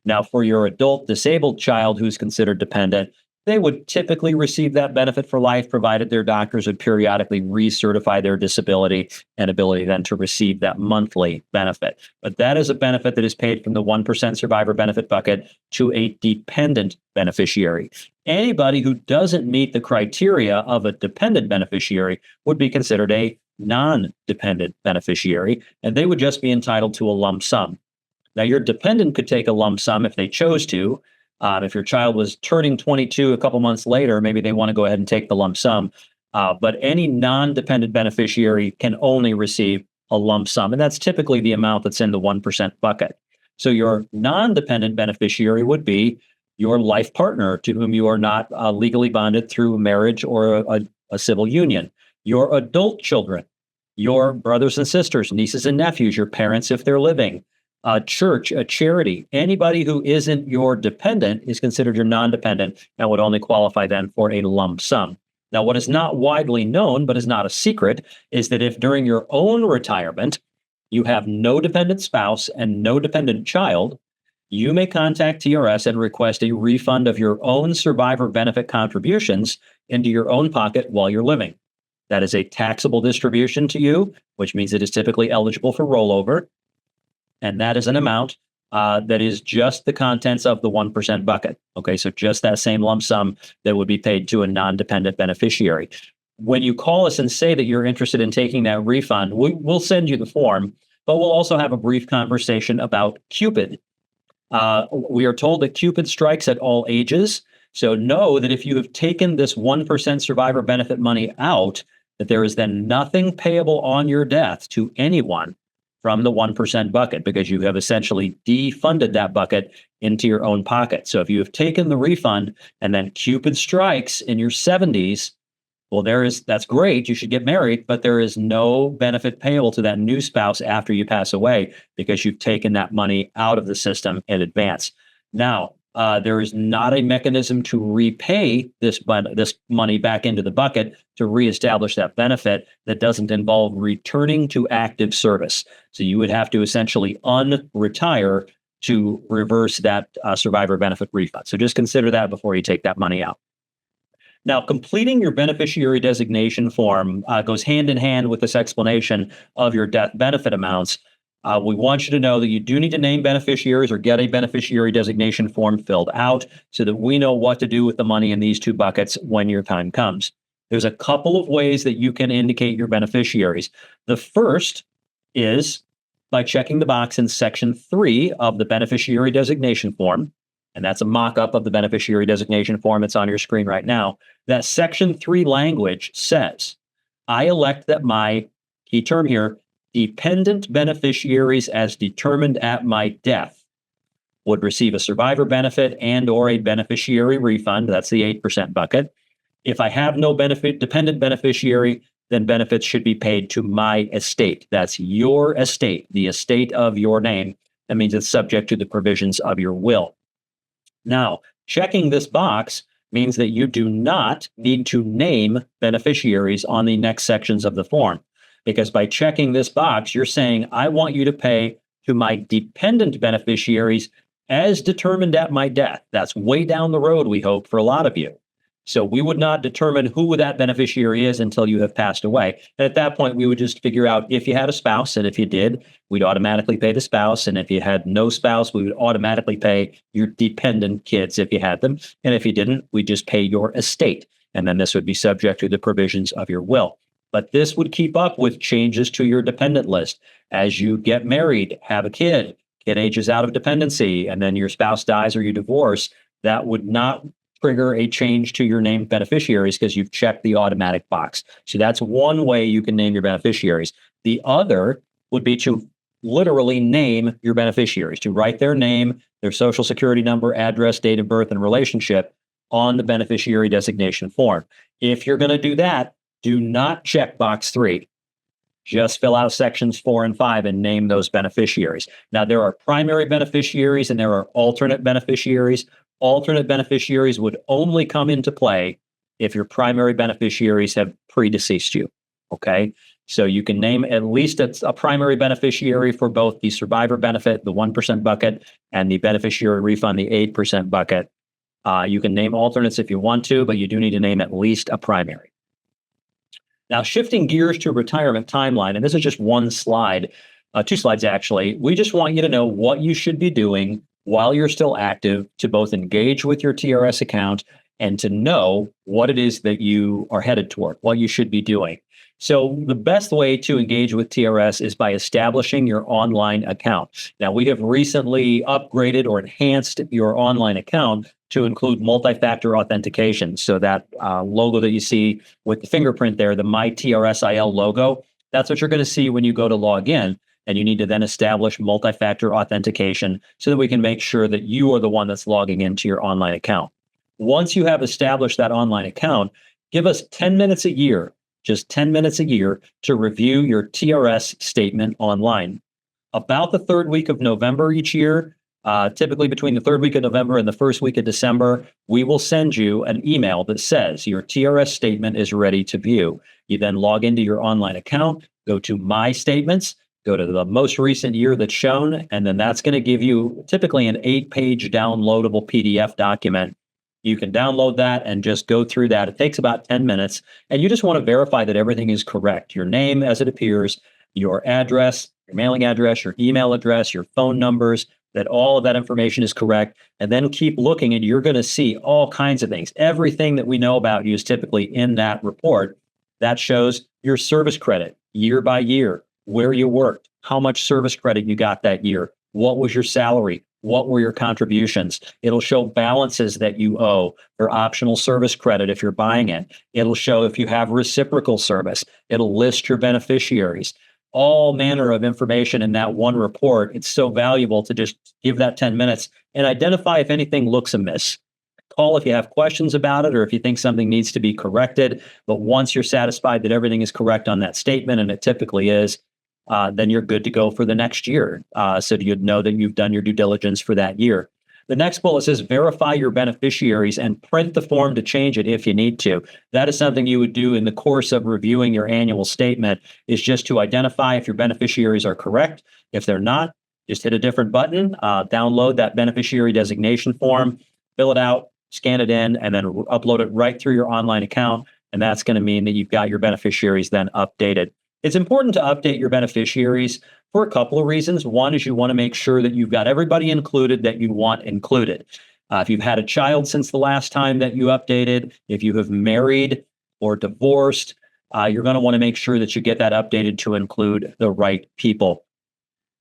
Now, for your adult disabled child who's considered dependent, they would typically receive that benefit for life, provided their doctors would periodically recertify their disability and ability then to receive that monthly benefit. But that is a benefit that is paid from the 1% survivor benefit bucket to a dependent beneficiary. Anybody who doesn't meet the criteria of a dependent beneficiary would be considered a non-dependent beneficiary, and they would just be entitled to a lump sum. Now, your dependent could take a lump sum if they chose to. If your child was turning 22 a couple months later, maybe they want to go ahead and take the lump sum. But any non-dependent beneficiary can only receive a lump sum, and that's typically the amount that's in the 1% bucket. So your non-dependent beneficiary would be your life partner to whom you are not legally bonded through marriage or a civil union, your adult children, your brothers and sisters, nieces and nephews, your parents if they're living, a church, a charity. Anybody who isn't your dependent is considered your non-dependent and would only qualify then for a lump sum. Now, what is not widely known, but is not a secret, is that if during your own retirement, you have no dependent spouse and no dependent child, you may contact TRS and request a refund of your own survivor benefit contributions into your own pocket while you're living. That is a taxable distribution to you, which means it is typically eligible for rollover. And that is an amount that is just the contents of the 1% bucket. Okay, so just that same lump sum that would be paid to a non-dependent beneficiary. when you call us and say that you're interested in taking that refund, we'll send you the form, but we'll also have a brief conversation about Cupid. We are told that Cupid strikes at all ages. So know that if you have taken this 1% survivor benefit money out, that there is then nothing payable on your death to anyone from the 1% bucket, because you have essentially defunded that bucket into your own pocket. So if you have taken the refund and then Cupid strikes in your 70s, well, that's great. You should get married, but there is no benefit payable to that new spouse after you pass away because you've taken that money out of the system in advance. Now, there is not a mechanism to repay this money back into the bucket to reestablish that benefit that doesn't involve returning to active service. So you would have to essentially unretire to reverse that survivor benefit refund. So just consider that before you take that money out. Now, completing your beneficiary designation form goes hand in hand with this explanation of your death benefit amounts. We want you to know that you do need to name beneficiaries or get a beneficiary designation form filled out so that we know what to do with the money in these two buckets when your time comes. There's a couple of ways that you can indicate your beneficiaries. The first is by checking the box in Section 3 of the beneficiary designation form. And that's a mock-up of the beneficiary designation form that's on your screen right now. That Section 3 language says, I elect that my, key term here, dependent beneficiaries as determined at my death would receive a survivor benefit and or a beneficiary refund. That's the 8% bucket. If I have no dependent beneficiary, then benefits should be paid to my estate. That's your estate, the estate of your name. That means it's subject to the provisions of your will. Now, checking this box means that you do not need to name beneficiaries on the next sections of the form, because by checking this box, you're saying, I want you to pay to my dependent beneficiaries as determined at my death. That's way down the road, we hope, for a lot of you. So we would not determine who that beneficiary is until you have passed away. And at that point, we would just figure out if you had a spouse, and if you did, we'd automatically pay the spouse. And if you had no spouse, we would automatically pay your dependent kids if you had them. And if you didn't, we just pay your estate. And then this would be subject to the provisions of your will. But this would keep up with changes to your dependent list. As you get married, have a kid ages out of dependency, and then your spouse dies or you divorce, that would not trigger a change to your named beneficiaries because you've checked the automatic box. So that's one way you can name your beneficiaries. The other would be to literally name your beneficiaries, to write their name, their social security number, address, date of birth, and relationship on the beneficiary designation form. If you're going to do that, do not check box 3. Just fill out sections 4 and 5 and name those beneficiaries. Now, there are primary beneficiaries and there are alternate beneficiaries. Alternate beneficiaries would only come into play if your primary beneficiaries have predeceased you, okay? So you can name at least a primary beneficiary for both the survivor benefit, the 1% bucket, and the beneficiary refund, the 8% bucket. You can name alternates if you want to, but you do need to name at least a primary. Now, shifting gears to retirement timeline, and this is just one slide, 2 slides actually. We just want you to know what you should be doing while you're still active to both engage with your TRS account and to know what it is that you are headed toward, what you should be doing. So the best way to engage with TRS is by establishing your online account. Now, we have recently upgraded or enhanced your online account to include multi-factor authentication. So that logo that you see with the fingerprint there, the My TRSIL logo, that's what you're going to see when you go to log in. And you need to then establish multi-factor authentication so that we can make sure that you are the one that's logging into your online account. Once you have established that online account, give us 10 minutes a year, just 10 minutes a year, to review your TRS statement online. About the 3rd week of November each year, typically between the 3rd week of November and the 1st week of December, we will send you an email that says your TRS statement is ready to view. You then log into your online account, go to My Statements, go to the most recent year that's shown, and then that's going to give you typically an 8-page downloadable PDF document. You can download that and just go through that. It takes about 10 minutes, and you just want to verify that everything is correct. Your name as it appears, your address, your mailing address, your email address, your phone numbers, that all of that information is correct, and then keep looking, and you're going to see all kinds of things. Everything that we know about you is typically in that report. That shows your service credit year by year, where you worked, how much service credit you got that year, what was your salary, what were your contributions. It'll show balances that you owe for optional service credit if you're buying it. It'll show if you have reciprocal service. It'll list your beneficiaries. All manner of information in that one report. It's so valuable to just give that 10 minutes and identify if anything looks amiss. Call if you have questions about it or if you think something needs to be corrected. But once you're satisfied that everything is correct on that statement, and it typically is, then you're good to go for the next year. So you know that you've done your due diligence for that year. The next bullet says verify your beneficiaries and print the form to change it if you need to. That is something you would do in the course of reviewing your annual statement, is just to identify if your beneficiaries are correct. If they're not, just hit a different button, download that beneficiary designation form, fill it out, scan it in, and then upload it right through your online account. And that's going to mean that you've got your beneficiaries then updated. It's important to update your beneficiaries for a couple of reasons. One is you want to make sure that you've got everybody included that you want included. If you've had a child since the last time that you updated, if you have married or divorced, you're going to want to make sure that you get that updated to include the right people.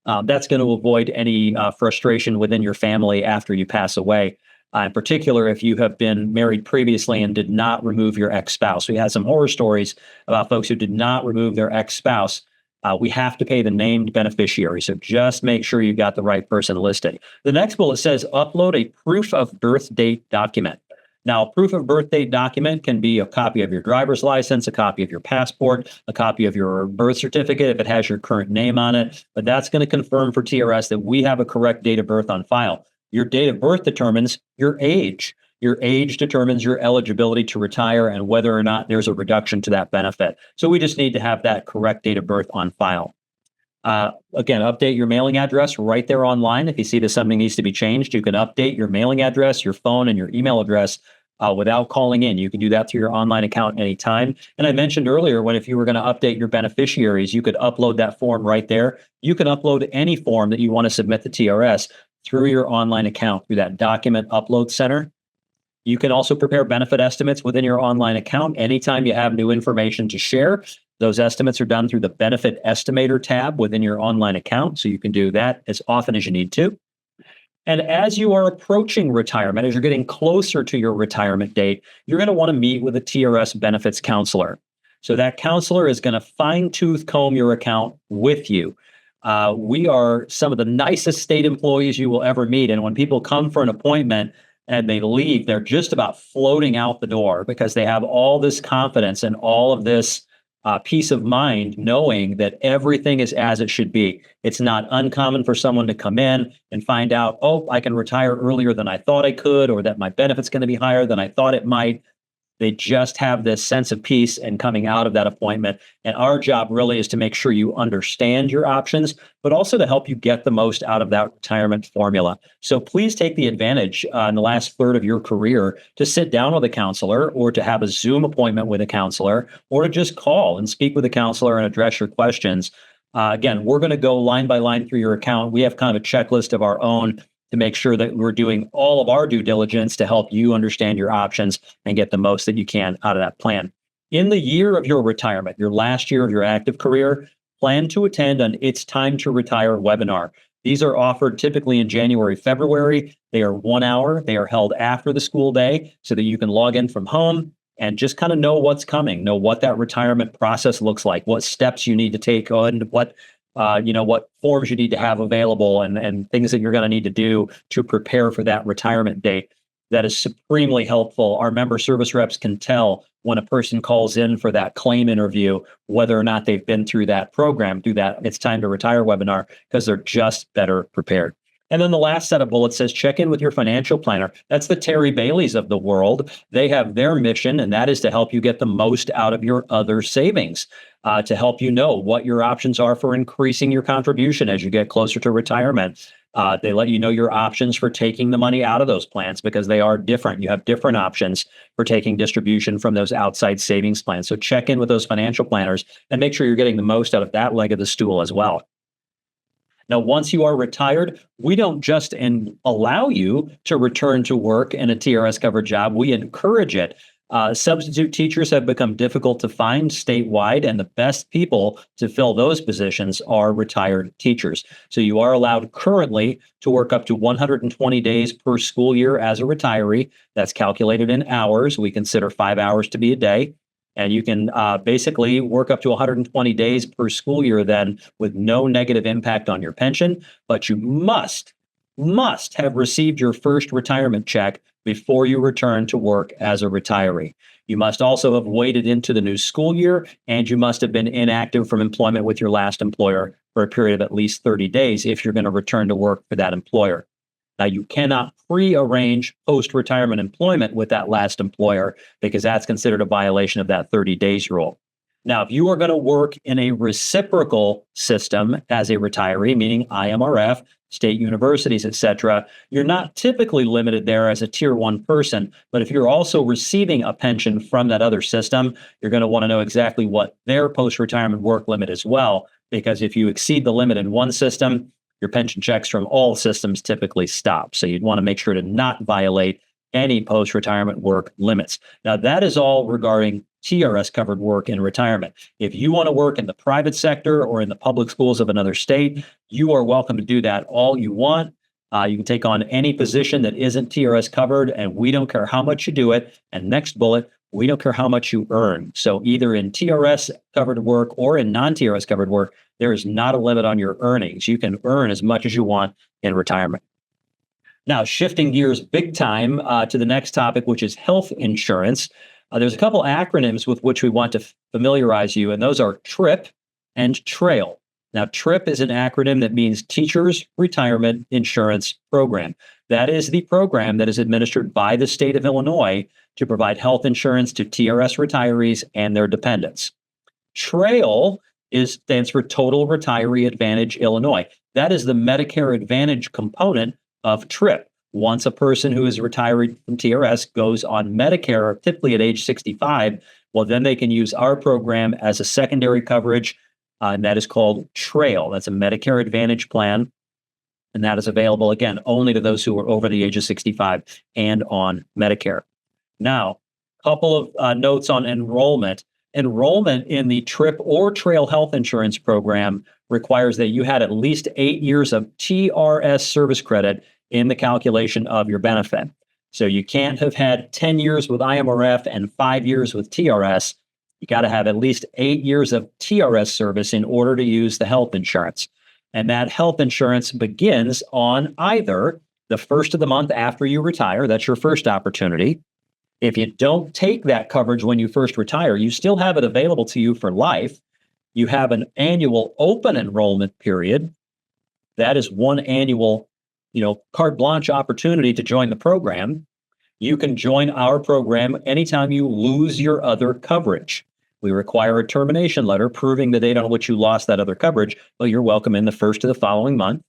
That's going to avoid any frustration within your family after you pass away. In particular, if you have been married previously and did not remove your ex-spouse. We had some horror stories about folks who did not remove their ex-spouse. We have to pay the named beneficiary. So just make sure you got the right person listed. The next bullet says upload a proof of birth date document. Now, a proof of birth date document can be a copy of your driver's license, a copy of your passport, a copy of your birth certificate if it has your current name on it. But that's going to confirm for TRS that we have a correct date of birth on file. Your date of birth determines your age. Your age determines your eligibility to retire and whether or not there's a reduction to that benefit. So we just need to have that correct date of birth on file. Again, update your mailing address right there online. If you see that something needs to be changed, you can update your mailing address, your phone, and your email address without calling in. You can do that through your online account anytime. And I mentioned earlier, if you were going to update your beneficiaries, you could upload that form right there. You can upload any form that you want to submit to TRS through your online account, through that document upload center. You can also prepare benefit estimates within your online account anytime you have new information to share. Those estimates are done through the Benefit Estimator tab within your online account, so you can do that as often as you need to. And as you are approaching retirement, as you're getting closer to your retirement date, you're going to want to meet with a TRS benefits counselor. So that counselor is going to fine-tooth comb your account with you. We are some of the nicest state employees you will ever meet. And when people come for an appointment and they leave, they're just about floating out the door because they have all this confidence and all of this peace of mind, knowing that everything is as it should be. It's not uncommon for someone to come in and find out, oh, I can retire earlier than I thought I could, or that my benefit's going to be higher than I thought it might. They just have this sense of peace and coming out of that appointment. And our job really is to make sure you understand your options, but also to help you get the most out of that retirement formula. So please take the advantage in the last third of your career to sit down with a counselor, or to have a Zoom appointment with a counselor, or to just call and speak with a counselor and address your questions. Again, we're going to go line by line through your account. We have kind of a checklist of our own to make sure that we're doing all of our due diligence to help you understand your options and get the most that you can out of that plan. In the year of your retirement, your last year of your active career, plan to attend an It's Time to Retire webinar. These are offered typically in January, February. They are 1 hour. They are held after the school day so that you can log in from home and just kind of know what's coming, know what that retirement process looks like, what steps you need to take on, what forms you need to have available, and things that you're going to need to do to prepare for that retirement date. That is supremely helpful. Our member service reps can tell when a person calls in for that claim interview whether or not they've been through that program, through that It's Time to Retire webinar, because they're just better prepared. And then the last set of bullets says check in with your financial planner. That's the Terry Baileys of the world. They have their mission, and that is to help you get the most out of your other savings, to help you know what your options are for increasing your contribution as you get closer to retirement. They let you know your options for taking the money out of those plans, because they are different. You have different options for taking distribution from those outside savings plans. So check in with those financial planners and make sure you're getting the most out of that leg of the stool as well. Now, once you are retired, we don't just allow you to return to work in a TRS covered job. We encourage it. Substitute teachers have become difficult to find statewide, and the best people to fill those positions are retired teachers. So you are allowed currently to work up to 120 days per school year as a retiree. That's calculated in hours. We consider 5 hours to be a day. And you can basically work up to 120 days per school year then with no negative impact on your pension, but you must have received your first retirement check before you return to work as a retiree. You must also have waited into the new school year, and you must have been inactive from employment with your last employer for a period of at least 30 days if you're going to return to work for that employer. Now, you cannot pre-arrange post-retirement employment with that last employer because that's considered a violation of that 30 days rule. Now, if you are going to work in a reciprocal system as a retiree, meaning IMRF, state universities, et cetera, you're not typically limited there as a tier 1 person. But if you're also receiving a pension from that other system, you're going to want to know exactly what their post-retirement work limit is as well, because if you exceed the limit in one system, your pension checks from all systems typically stop. So you'd want to make sure to not violate any post-retirement work limits. Now, that is all regarding TRS covered work in retirement. If you want to work in the private sector or in the public schools of another state, you are welcome to do that all you want. You can take on any position that isn't TRS covered, and we don't care how much you do it. And next bullet, we don't care how much you earn. So either in TRS covered work or in non-TRS covered work, there is not a limit on your earnings. You can earn as much as you want in retirement. Now, shifting gears big time to the next topic, which is health insurance. There's a couple acronyms with which we want to familiarize you, and those are TRIP and TRAIL. Now, TRIP is an acronym that means Teachers Retirement Insurance Program. That is the program that is administered by the state of Illinois to provide health insurance to TRS retirees and their dependents. TRAIL stands for Total Retiree Advantage Illinois. That is the Medicare Advantage component of TRIP. Once a person who is retired from TRS goes on Medicare, typically at age 65, well, then they can use our program as a secondary coverage, and that is called TRAIL. That's a Medicare Advantage plan, and that is available, again, only to those who are over the age of 65 and on Medicare. Now, a couple of notes on enrollment. Enrollment in the TRIP or TRAIL health insurance program requires that you had at least 8 years of TRS service credit in the calculation of your benefit. So you can't have had 10 years with IMRF and 5 years with TRS. You got to have at least 8 years of TRS service in order to use the health insurance. And that health insurance begins on either the first of the month after you retire. That's your first opportunity. If you don't take that coverage when you first retire, you still have it available to you for life. You have an annual open enrollment period. That is one annual, carte blanche opportunity to join the program. You can join our program anytime you lose your other coverage. We require a termination letter proving the date on which you lost that other coverage. Well, you're welcome in the first of the following month.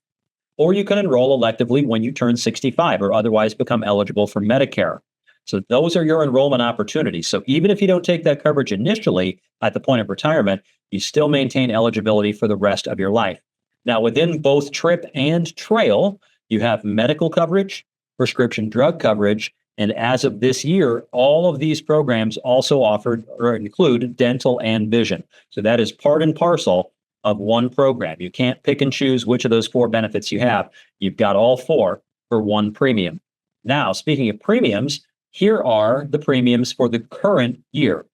Or you can enroll electively when you turn 65 or otherwise become eligible for Medicare. So those are your enrollment opportunities. So even if you don't take that coverage initially at the point of retirement, you still maintain eligibility for the rest of your life. Now, within both TRIP and TRAIL, you have medical coverage, prescription drug coverage, and as of this year, all of these programs also offered or include dental and vision. So that is part and parcel of one program. You can't pick and choose which of those 4 benefits you have. You've got all 4 for one premium. Now, speaking of premiums, here are the premiums for the current year.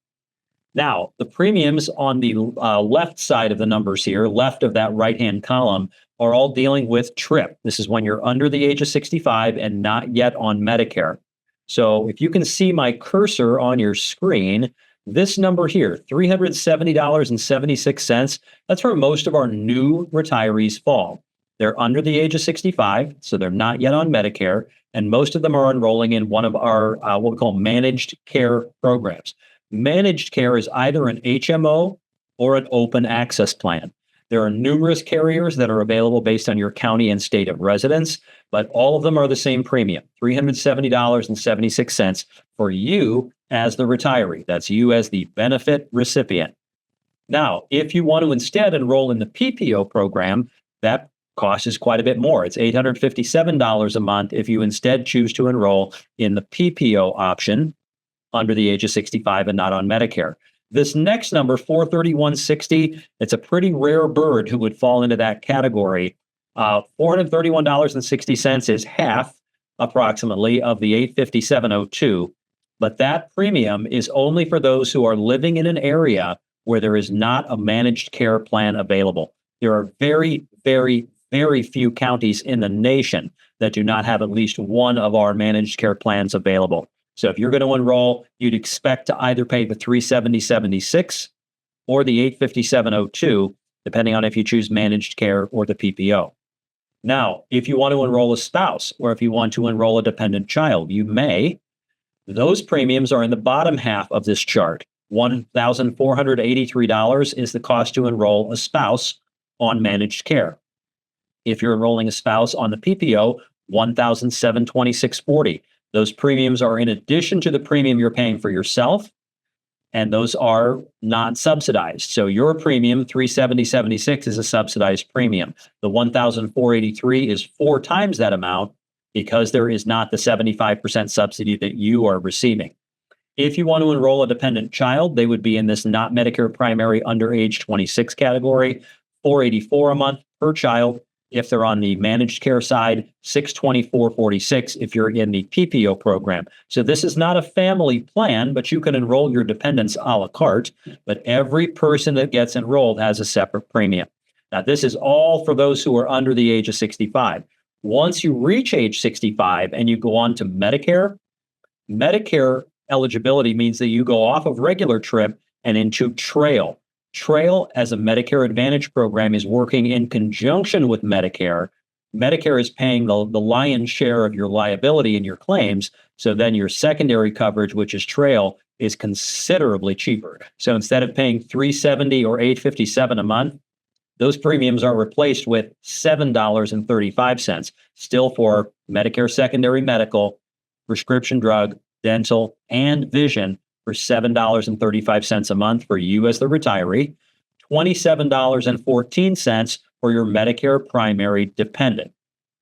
Now, the premiums on the left side of the numbers here, left of that right-hand column, are all dealing with TRIP. This is when you're under the age of 65 and not yet on Medicare. So if you can see my cursor on your screen, this number here, $370.76, that's where most of our new retirees fall. They're under the age of 65, so they're not yet on Medicare, and most of them are enrolling in one of our what we call managed care programs. Managed care is either an HMO or an open access plan. There are numerous carriers that are available based on your county and state of residence, but all of them are the same premium, $370.76 for you as the retiree. That's you as the benefit recipient. Now, if you want to instead enroll in the PPO program, that cost is quite a bit more. It's $857 a month if you instead choose to enroll in the PPO option. under the age of 65 and not on Medicare. This next number, 431.60, it's a pretty rare bird who would fall into that category. $431.60 is half, approximately, of the 857.02. But that premium is only for those who are living in an area where there is not a managed care plan available. There are very, very, very few counties in the nation that do not have at least one of our managed care plans available. So if you're going to enroll, you'd expect to either pay the $370.76 or the $857.02, depending on if you choose managed care or the PPO. Now, if you want to enroll a spouse or if you want to enroll a dependent child, you may. Those premiums are in the bottom half of this chart. $1,483 is the cost to enroll a spouse on managed care. If you're enrolling a spouse on the PPO, $1,726.40. Those premiums are in addition to the premium you're paying for yourself, and those are non-subsidized. So your premium, $370.76, is a subsidized premium. The $1,483 is 4 times that amount because there is not the 75% subsidy that you are receiving. If you want to enroll a dependent child, they would be in this not Medicare primary under age 26 category, $484 a month per child. If they're on the managed care side, $624.46 if you're in the PPO program. So this is not a family plan, but you can enroll your dependents a la carte, but every person that gets enrolled has a separate premium. Now, this is all for those who are under the age of 65. Once you reach age 65 and you go on to Medicare, Medicare eligibility means that you go off of regular trip and into trail. Trail, as a Medicare Advantage program, is working in conjunction with Medicare. Medicare is paying the lion's share of your liability and your claims. So then your secondary coverage, which is trail, is considerably cheaper. So instead of paying $370 or $857 a month, those premiums are replaced with $7.35, still for Medicare secondary medical, prescription drug, dental, and vision, for $7.35 a month for you as the retiree, $27.14 for your Medicare primary dependent.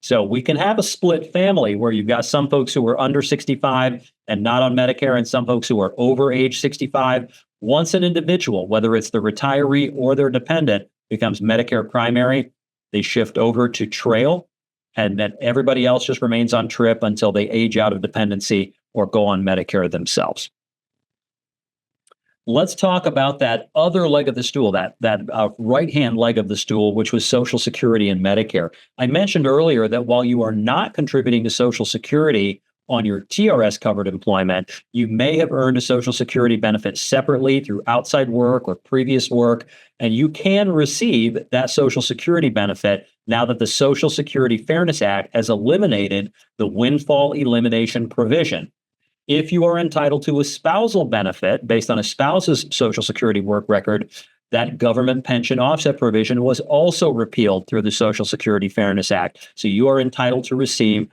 So we can have a split family where you've got some folks who are under 65 and not on Medicare and some folks who are over age 65. Once an individual, whether it's the retiree or their dependent, becomes Medicare primary, they shift over to trail, and then everybody else just remains on trip until they age out of dependency or go on Medicare themselves. Let's talk about that other leg of the stool, that right-hand leg of the stool, which was Social Security and Medicare. I mentioned earlier that while you are not contributing to Social Security on your TRS-covered employment, you may have earned a Social Security benefit separately through outside work or previous work, and you can receive that Social Security benefit now that the Social Security Fairness Act has eliminated the windfall elimination provision. If you are entitled to a spousal benefit based on a spouse's Social Security work record, that government pension offset provision was also repealed through the Social Security Fairness Act. So you are entitled to receive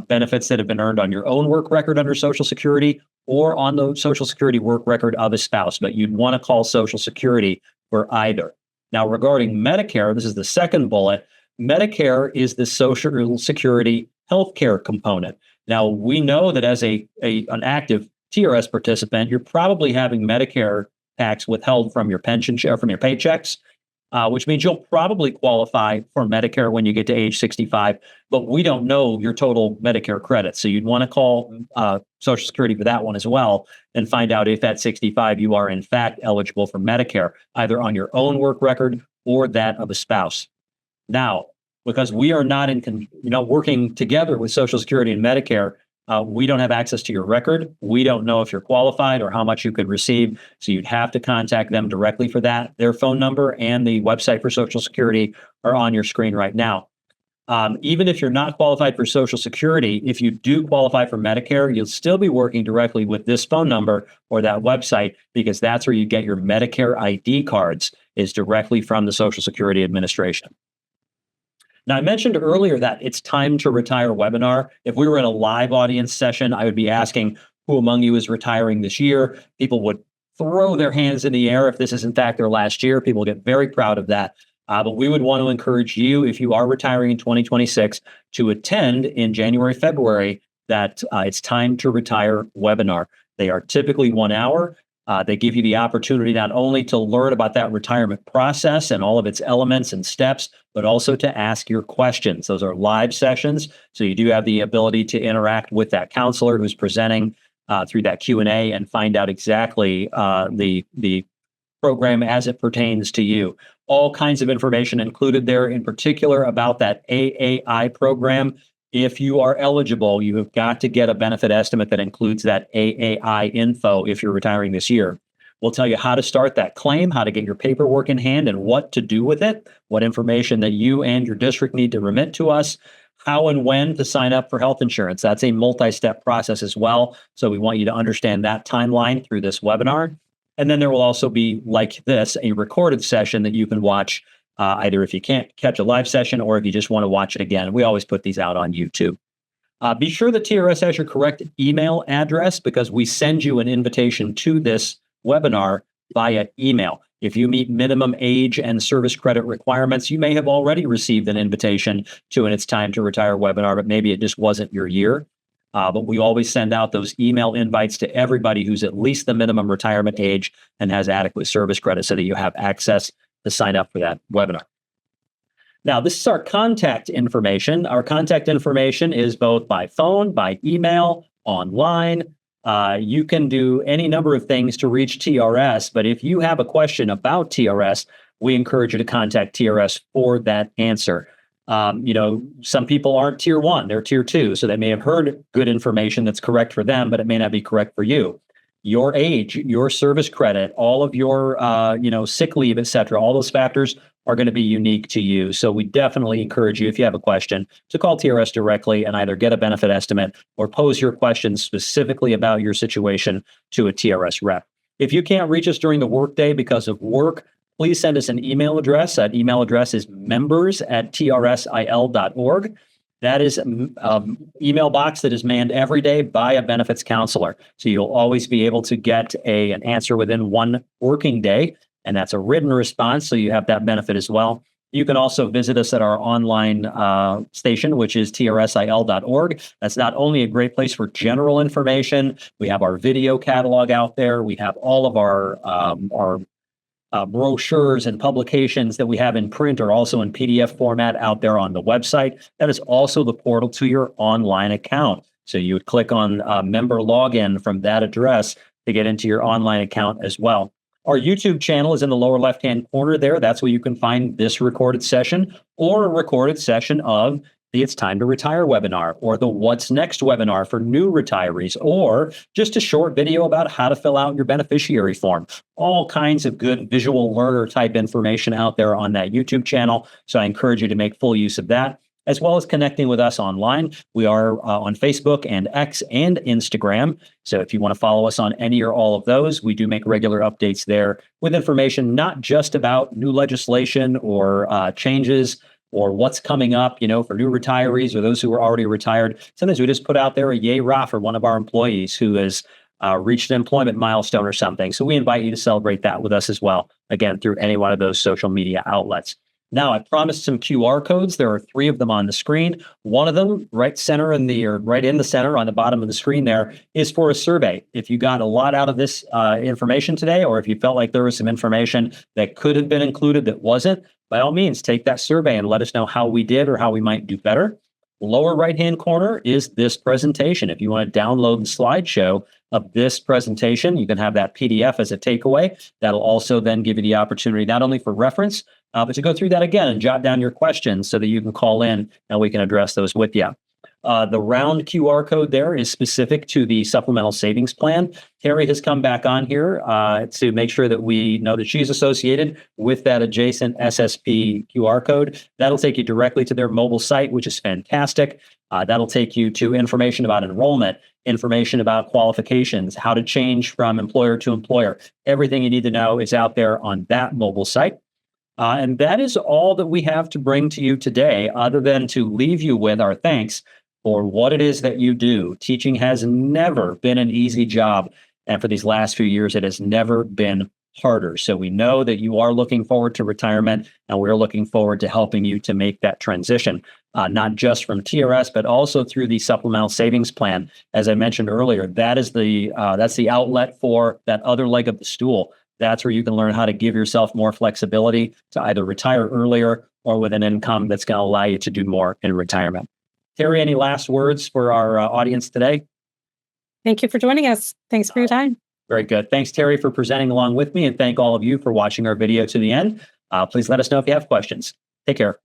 benefits that have been earned on your own work record under Social Security or on the Social Security work record of a spouse, but you'd want to call Social Security for either. Now, regarding Medicare, this is the second bullet. Medicare is the Social Security healthcare component. Now, we know that as an active TRS participant, you're probably having Medicare tax withheld from your pension share, from your paychecks, which means you'll probably qualify for Medicare when you get to age 65, but we don't know your total Medicare credit. So you'd want to call Social Security for that one as well and find out if at 65 you are in fact eligible for Medicare, either on your own work record or that of a spouse. Now, because we are not working together with Social Security and Medicare, we don't have access to your record. We don't know if you're qualified or how much you could receive. So you'd have to contact them directly for that. Their phone number and the website for Social Security are on your screen right now. Even if you're not qualified for Social Security, if you do qualify for Medicare, you'll still be working directly with this phone number or that website, because that's where you get your Medicare ID cards, is directly from the Social Security Administration. Now, I mentioned earlier that it's time to retire webinar. If we were in a live audience session, I would be asking who among you is retiring this year. People would throw their hands in the air if this is in fact their last year. People get very proud of that. But we would want to encourage you, if you are retiring in 2026, to attend in January, February, that It's Time to Retire webinar. They are typically 1 hour. They give you the opportunity not only to learn about that retirement process and all of its elements and steps, but also to ask your questions. Those are live sessions, so you do have the ability to interact with that counselor who's presenting through that Q&A and find out exactly the program as it pertains to you. All kinds of information included there, in particular about that AAI program. If you are eligible, you have got to get a benefit estimate that includes that AAI info if you're retiring this year. We'll tell you how to start that claim, how to get your paperwork in hand, and what to do with it, what information that you and your district need to remit to us, how and when to sign up for health insurance. That's a multi-step process as well. So we want you to understand that timeline through this webinar. And then there will also be, like this, a recorded session that you can watch either if you can't catch a live session or if you just want to watch it again. We always put these out on YouTube. Be sure that TRS has your correct email address because we send you an invitation to this webinar via email. If you meet minimum age and service credit requirements, you may have already received an invitation to an It's Time to Retire webinar, but maybe it just wasn't your year. But we always send out those email invites to everybody who's at least the minimum retirement age and has adequate service credit so that you have access to sign up for that webinar. Now, this is our contact information. Our contact information is both by phone, by email, online. You can do any number of things to reach TRS, but if you have a question about TRS, we encourage you to contact TRS for that answer. Some people aren't tier 1, they're tier 2, so they may have heard good information that's correct for them, but it may not be correct for you. Your age, your service credit, all of your, sick leave, et cetera, all those factors are going to be unique to you. So we definitely encourage you, if you have a question, to call TRS directly and either get a benefit estimate or pose your questions specifically about your situation to a TRS rep. If you can't reach us during the workday because of work, please send us an email address. That email address is members@trsil.org. That is an email box that is manned every day by a benefits counselor. So you'll always be able to get an answer within one working day, and that's a written response, so you have that benefit as well. You can also visit us at our online station, which is trsil.org. That's not only a great place for general information, we have our video catalog out there. We have all of our brochures and publications that we have in print are also in PDF format out there on the website. That is also the portal to your online account. So you would click on member login from that address to get into your online account as well. Our YouTube channel is in the lower left-hand corner there. That's where you can find this recorded session or a recorded session of the It's Time to Retire webinar or the What's Next webinar for new retirees, or just a short video about how to fill out your beneficiary form. All kinds of good visual learner type information out there on that YouTube channel. So I encourage you to make full use of that, as well as connecting with us online. We are on Facebook and X and Instagram. So if you want to follow us on any or all of those, we do make regular updates there with information not just about new legislation or changes or what's coming up, for new retirees or those who are already retired. Sometimes we just put out there a yay rah for one of our employees who has reached an employment milestone or something. So we invite you to celebrate that with us as well, again, through any one of those social media outlets. Now, I promised some QR codes. There are 3 of them on the screen. One of them, right in the center on the bottom of the screen there, is for a survey. If you got a lot out of this information today, or if you felt like there was some information that could have been included that wasn't, by all means, take that survey and let us know how we did or how we might do better. Lower right-hand corner is this presentation. If you want to download the slideshow of this presentation, you can have that PDF as a takeaway. That'll also then give you the opportunity not only for reference, but to go through that again and jot down your questions so that you can call in and we can address those with you. The round QR code there is specific to the supplemental savings plan. Terry has come back on here to make sure that we know that she's associated with that adjacent SSP QR code. That'll take you directly to their mobile site, which is fantastic. That'll take you to information about enrollment, information about qualifications, how to change from employer to employer. Everything you need to know is out there on that mobile site. And that is all that we have to bring to you today, other than to leave you with our thanks for what it is that you do. Teaching has never been an easy job. And for these last few years, it has never been harder. So we know that you are looking forward to retirement, and we're looking forward to helping you to make that transition, not just from TRS, but also through the supplemental savings plan. As I mentioned earlier, that's the outlet for that other leg of the stool. That's where you can learn how to give yourself more flexibility to either retire earlier or with an income that's going to allow you to do more in retirement. Terry, any last words for our audience today? Thank you for joining us. Thanks for your time. Very good. Thanks, Terry, for presenting along with me, and thank all of you for watching our video to the end. Please let us know if you have questions. Take care.